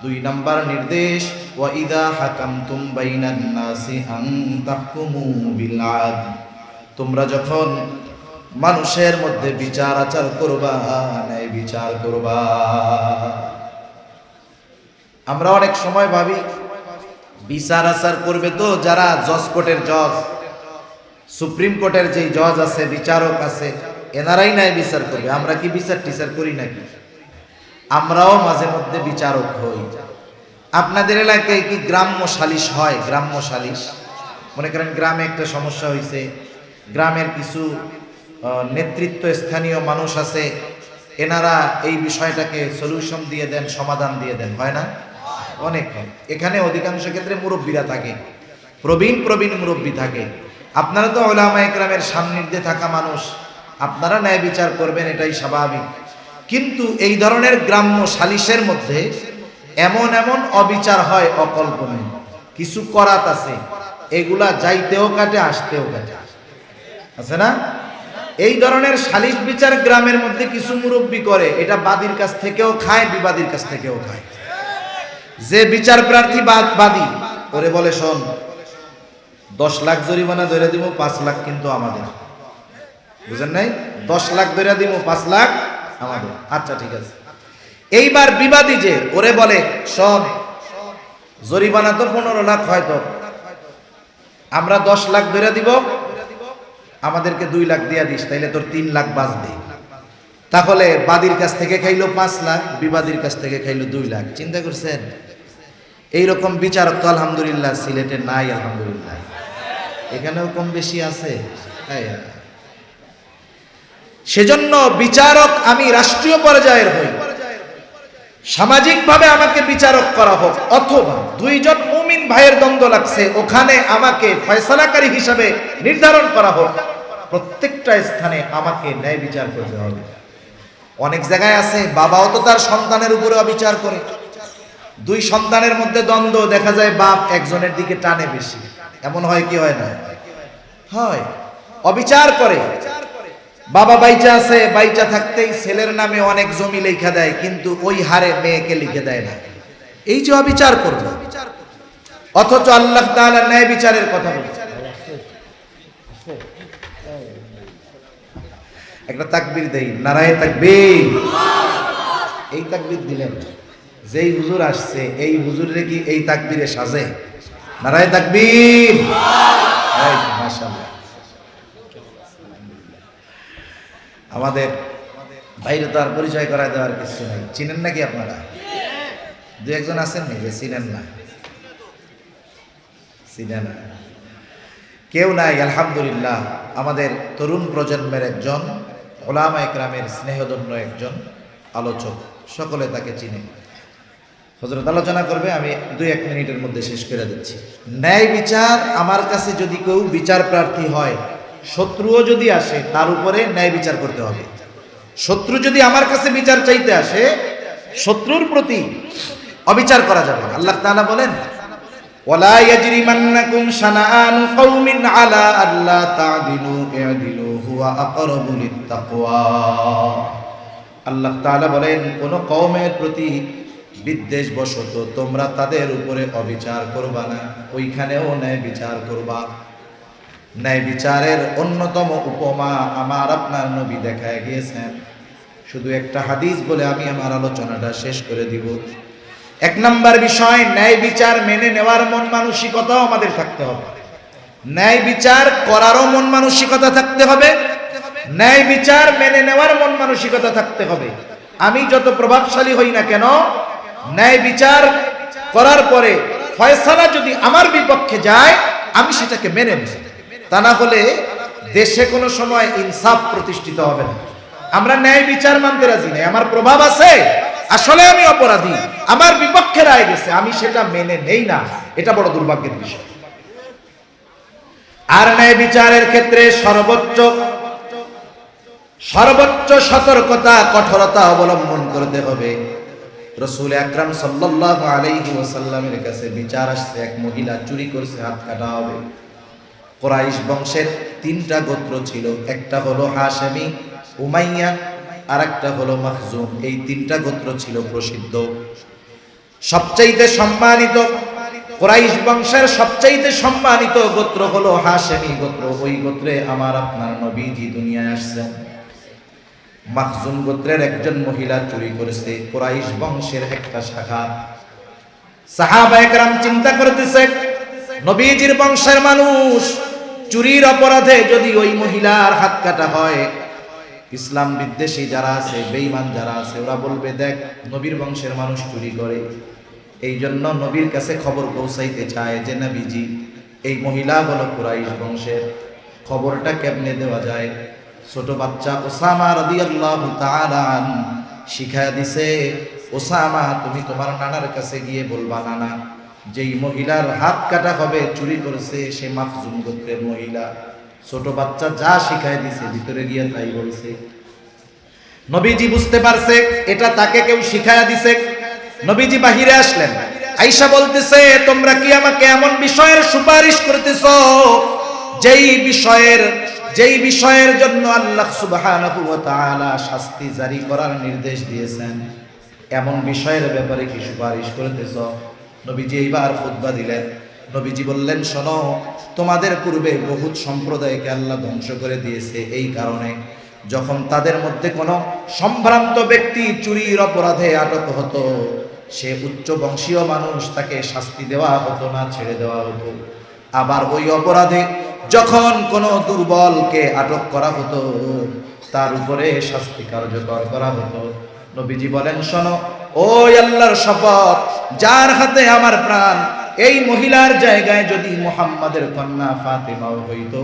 দুই নাম্বার নির্দেশ ওয়া ইযা হাকামতুম বাইনান নাসি আন তাহকুমু বিল আদল, তোমরা যখন মানুষের মধ্যে বিচার আচার করবা ন্যায় বিচার করবা। আমরা অনেক সময় ভাবি বিচার আচার করবে তো যারা জজ কোর্টের জজ, সুপ্রিম কোর্টের যেই জজ আছে বিচারক আছে এনারাই ন্যায় বিচার করবে। আমরা কি বিচার টিচার করি নাকি? আমরাও মাঝে মধ্যে বিচারক হই। আপনাদের এলাকায় কি গ্রাম্য সালিশ হয়? গ্রাম্য সালিশ, মনে করেন গ্রামে একটা সমস্যা হয়েছে, গ্রামের কিছু নেতৃত্ব স্থানীয় মানুষ আছে, এনারা এই বিষয়টাকে সলিউশন দিয়ে দেন, সমাধান দিয়ে দেন, হয় না? অনেক হয়। এখানে অধিকাংশ ক্ষেত্রে মুরব্বীরা থাকে, প্রবীণ মুরব্বী থাকে। আপনারা তো উলামায়ে কেরামের সান্নিধ্যে থাকা মানুষ, আপনারা ন্যায় বিচার করবেন, এটাই স্বাভাবিক। কিন্তু এই ধরনের গ্রাম্য সালিশের মধ্যে এমন এমন অবিচার হয় অকল্পনীয়, কিছু করাত আছে, এগুলা যাইতেও কাটে আসতেও কাটে, আছে না? এই ধরনের সালিশ বিচার গ্রামের মধ্যে কিছু মুরব্বী করে, এটা বাদীর কাছ থেকেও খায়, বিবাদীর কাছ থেকেও খায়। যে বিচার প্রার্থী বাদী ওরে বলে শোন 10 লাখ জরিমানা ধরে দিব, 5 লাখ কিন্তু আমাদের, বুঝেন নাই? 10 লাখ ধরে দিব, 5 লাখ আমাদের। আচ্ছা ঠিক আছে। এইবার বিবাদী যে ওরে বলে শোন জরিমানা তো 15 লাখ হয়তো, আমরা 10 লাখ ধরে দিব, আমাদেরকে 2 লাখ দিয়া দিস, তাইলে তোর 3 লাখ বাঁচবে। তাহলে বাদীর কাছ থেকে খাইলো 5 লাখ, বিবাদীর কাছ থেকে খাইলো 2 লাখ। চিন্তা করছেন? এইরকম বিচারক তো আলহামদুলিল্লাহ সিলেটে নাই, আলহামদুলিল্লাহ এখানেও কম বেশি আছে। সেজন্য বিচারক আমি রাষ্ট্রীয় পর্যায়ের হই, সামাজিকভাবে আমাকে বিচারক করা হোক, অথবা দুইজন মুমিন ভাইয়ের দ্বন্দ্ব লাগছে ওখানে আমাকে ফয়সালাকারী হিসাবে নির্ধারণ করা হোক, প্রত্যেকটা স্থানে আমাকে ন্যায় বিচার করতে হবে। অনেক জায়গায় আছে বাবাও তো তার সন্তানের উপরে অবিচার করে, দুই সন্তানের মধ্যে দ্বন্দ্ব, দেখা যায় বাপ একজনের দিকে টানে বেশি, এমন হয় কি হয় না? হয়, অবিচার করে। বাবা বাইচা আছে, বাইচা থাকতেই ছেলের নামে অনেক জমি লেখা দেয়, কিন্তু ওই হারে মেয়েকে লিখে দেয় না। এই যে অবিচার করবে, অথচ আল্লাহ তাআলা ন্যায় বিচারের কথা বলছেন। একটা তাকবীর দেই, নারায়ে তাকবীর। এই তাকবীর দিলেন, যেই হুজুর আসছে এই হুজুরে কি এই তাকবীরে সাজে? নারায়ে তাকবীর। মাশাআল্লাহ। আমাদের বাইরে তো আর পরিচয় করায় দেওয়ার কিছু নাই, চিনেন নাকি আপনারা? দু একজন আছেন নাকি চিনেন না? চিনেন কেউ নাই? আলহামদুলিল্লাহ, আমাদের তরুণ প্রজন্মের একজন উলামায়ে কেরামের স্নেহধন্য একজন আলোচক, সকলে তাকে চিনে। হযরত আলোচনা করবে, আমি 2-1 মিনিটের মধ্যে শেষ করে দিচ্ছি। ন্যায় বিচার, আমার কাছে যদি কেউ বিচার প্রার্থী হয়, শত্রুও যদি আসে তার উপরে ন্যায় বিচার করতে হবে। শত্রু যদি আমার কাছে বিচার চাইতে আসে, শত্রুর প্রতি অবিচার করা যাবে না। আল্লাহ তাআলা বলেন ওয়ালা ইয়াজরিমান্নাকুম শানাআনু কওমিন আলা আল্লা তা'দিলু ই'দিলু হুয়া আকরাবু লিত্তাকওয়া। আল্লাহ তাআলা বলেন কোন কওমের প্রতি বিদ্বেষবশত তোমরা তাদের উপরে অবিচার করবা না, ওইখানেও ন্যায় বিচার করবা। ন্যায় বিচারের অন্যতম উপমা আমার আপনার নবী দেখায় গিয়েছেন। শুধু একটা হাদিস বলে আমি আমার আলোচনাটা শেষ করে দিব। এক নাম্বার বিষয়, ন্যায় বিচার মেনে নেওয়ার মন মানসিকতাও আমাদের থাকতে হবে। ন্যায় বিচার করারও মন মানসিকতা থাকতে হবে, ন্যায় বিচার মেনে নেওয়ার মন মানসিকতা থাকতে হবে। আমি যত প্রভাবশালী হই না কেন, ন্যায় বিচার করার পরে ফয়সালা যদি আমার বিপক্ষে যায়, আমি সেটাকে মেনে নেব। তা না হলে দেশে কোনো সময় ইনসাফ প্রতিষ্ঠিত হবে না। আমরা ন্যায় বিচার মানতে রাজি নাই। আমার প্রভাব আছে, আসলে আমি অপরাধী, আমার বিপক্ষে রায় গেছে, আমি সেটা মেনে নেই না। এটা বড় দুর্ভাগ্যের বিষয়। আর ন্যায় বিচারের ক্ষেত্রে সর্বোচ্চ সতর্কতা, কঠোরতা অবলম্বন করতে হবে। রাসূল আকরাম সাল্লাল্লাহু আলাইহি ওয়াসাল্লামের কাছে বিচার আসছে, এক মহিলা চুরি করেছে, হাত কাটা হবে। কুরাইশ বংশের 3টা গোত্র ছিল, একটা হলো হাশেমি, উমাইয়া, আর একটা হলো মাখজুম। এই 3টা গোত্র ছিল প্রসিদ্ধ, সবচাইতে সম্মানিত। কুরাইশ বংশের সবচাইতে সম্মানিত গোত্র হলো হাশেমি গোত্র। ওই গোত্রে আমার আপনার নবীজি দুনিয়ায় আসছেন। মাখজুম গোত্রের একজন মহিলা চুরি করেছে, কুরাইশ বংশের একটা শাখা। সাহাবায়ে কেরাম চিন্তা করতেছে, নবীজির বংশের মানুষ চুরির অপরাধে যদি ওই মহিলার হাত কাটা হয়, ইসলাম বিদ্বেষী যারা আছে, বেঈমান যারা আছে, ওরা বলবে দেখ নবীর বংশের মানুষ চুরি করে। এই জন্য নবীর কাছে খবর পৌঁছাইতে চায় যে নবীজি এই মহিলা হলো কুরাইশ বংশের। খবরটা কেমনে দেওয়া যায়? ছোট বাচ্চা ওসামা রাদিয়াল্লাহু তাআলা আনহু শিখায়া দিছে, ওসামা তুমি তোমার নানার কাছে গিয়ে বলবা, নানা যেই মহিলার হাত কাটা হবে চুরি করেছে সে মাখজুম গোত্রের মহিলা। ছোট বাচ্চা যা শিখায় দিছে ভিতরে গিয়ে তাই বলছে। নবীজি বুঝতে পারছে এটা তাকে কেউ শিখায়া দিছে। নবীজি বাহিরে আসলেন, আয়েশা বলতেছে, তোমরা কি আমাকে এমন বিষয়ের সুপারিশ করতেছো যেই বিষয়ের জন্য আল্লাহ সুবহানাহু ওয়া তাআলা শাস্তি জারি করার নির্দেশ দিয়েছেন, এমন বিষয়ের ব্যাপারে কি সুপারিশ করতেছো? নবীজি এইবার খুতবা দিলেন। নবীজি বললেন, শোনো, তোমাদের পূর্বে বহুত সম্প্রদায়কে আল্লাহ ধ্বংস করে দিয়েছে। এই কারণে যখন তাদের মধ্যে কোনো সম্ভ্রান্ত ব্যক্তি চুরির অপরাধে আটক হতো, সে উচ্চ বংশীয় মানুষ, তাকে শাস্তি দেওয়া হতো না, ছেড়ে দেওয়া হতো। আবার ওই অপরাধে যখন কোনো দুর্বলকে আটক করা হতো, তার উপরে শাস্তি কার্যকর করা হতো। নবীজি বলেন, শোনো, ওই আল্লাহর শপথ, যার হাতে আমার প্রাণ, এই মহিলার জায়গায় যদি মুহাম্মাদের কন্যা ফাতেমাও হইতো,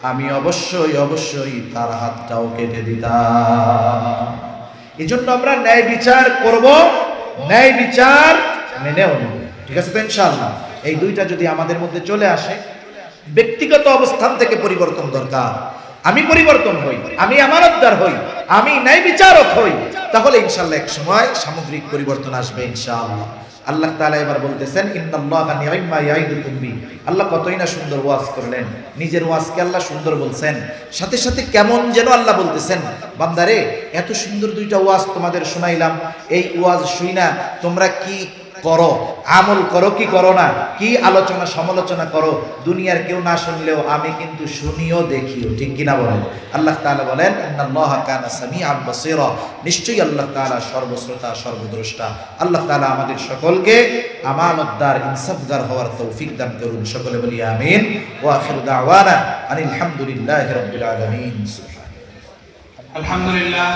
আমি অবশ্যই তার হাতটাও কেটে দিতাম। এই জন্য আমরা ন্যায় বিচার করব, ন্যায় বিচার মেনেও নেব। ঠিক আছে তো ইনশাআল্লাহ? এই দুইটা যদি আমাদের মধ্যে চলে আসে, ব্যক্তিগত অবস্থান থেকে পরিবর্তন দরকার। আমি পরিবর্তন হই, আমি আমানতদার হই, আমি ন্যায় বিচারক হই, তাহলে ইনশাআল্লাহ এক সময় সামগ্রিক পরিবর্তন আসবে ইনশাআল্লাহ। আল্লাহ তাআলা এবার বলতেছেন, ইন্নাল্লাহা নি'মা ইয়াইদুকুম বি। আল্লাহ কতই না সুন্দর ওয়াজ করলেন, নিজের ওয়াজকে আল্লাহ সুন্দর বলছেন, সাথে সাথে কেমন যেন আল্লাহ বলতেছেন, বান্দারে এত সুন্দর দুইটা ওয়াজ তোমাদের শোনাইলাম, এই ওয়াজ শুইনা তোমরা কি করো, আমল করো কি করো না, কি আলোচনা সমালোচনা করো, দুনিয়ার কেউ না শুনলেও আমি কিন্তু শুনিও দেখিও। ঠিক কিনা বলেন? আল্লাহ তাআলা বলেন, ইন্নাল্লাহা কানা সামিআন বাসীরা। নিশ্চয়ই আল্লাহ তাআলা সর্বশ্রোতা, সর্বদ্রষ্টা। আল্লাহ তাআলা আমাদের সকলকে আমানতদার, ইনসাফগার হওয়ার তৌফিক দান করুন। সকলে বলি আমিন। ওয়া আখিরু দাওয়ানা আনিল হামদুলিল্লাহি রাব্বিল আলামিন। আলহামদুলিল্লাহ।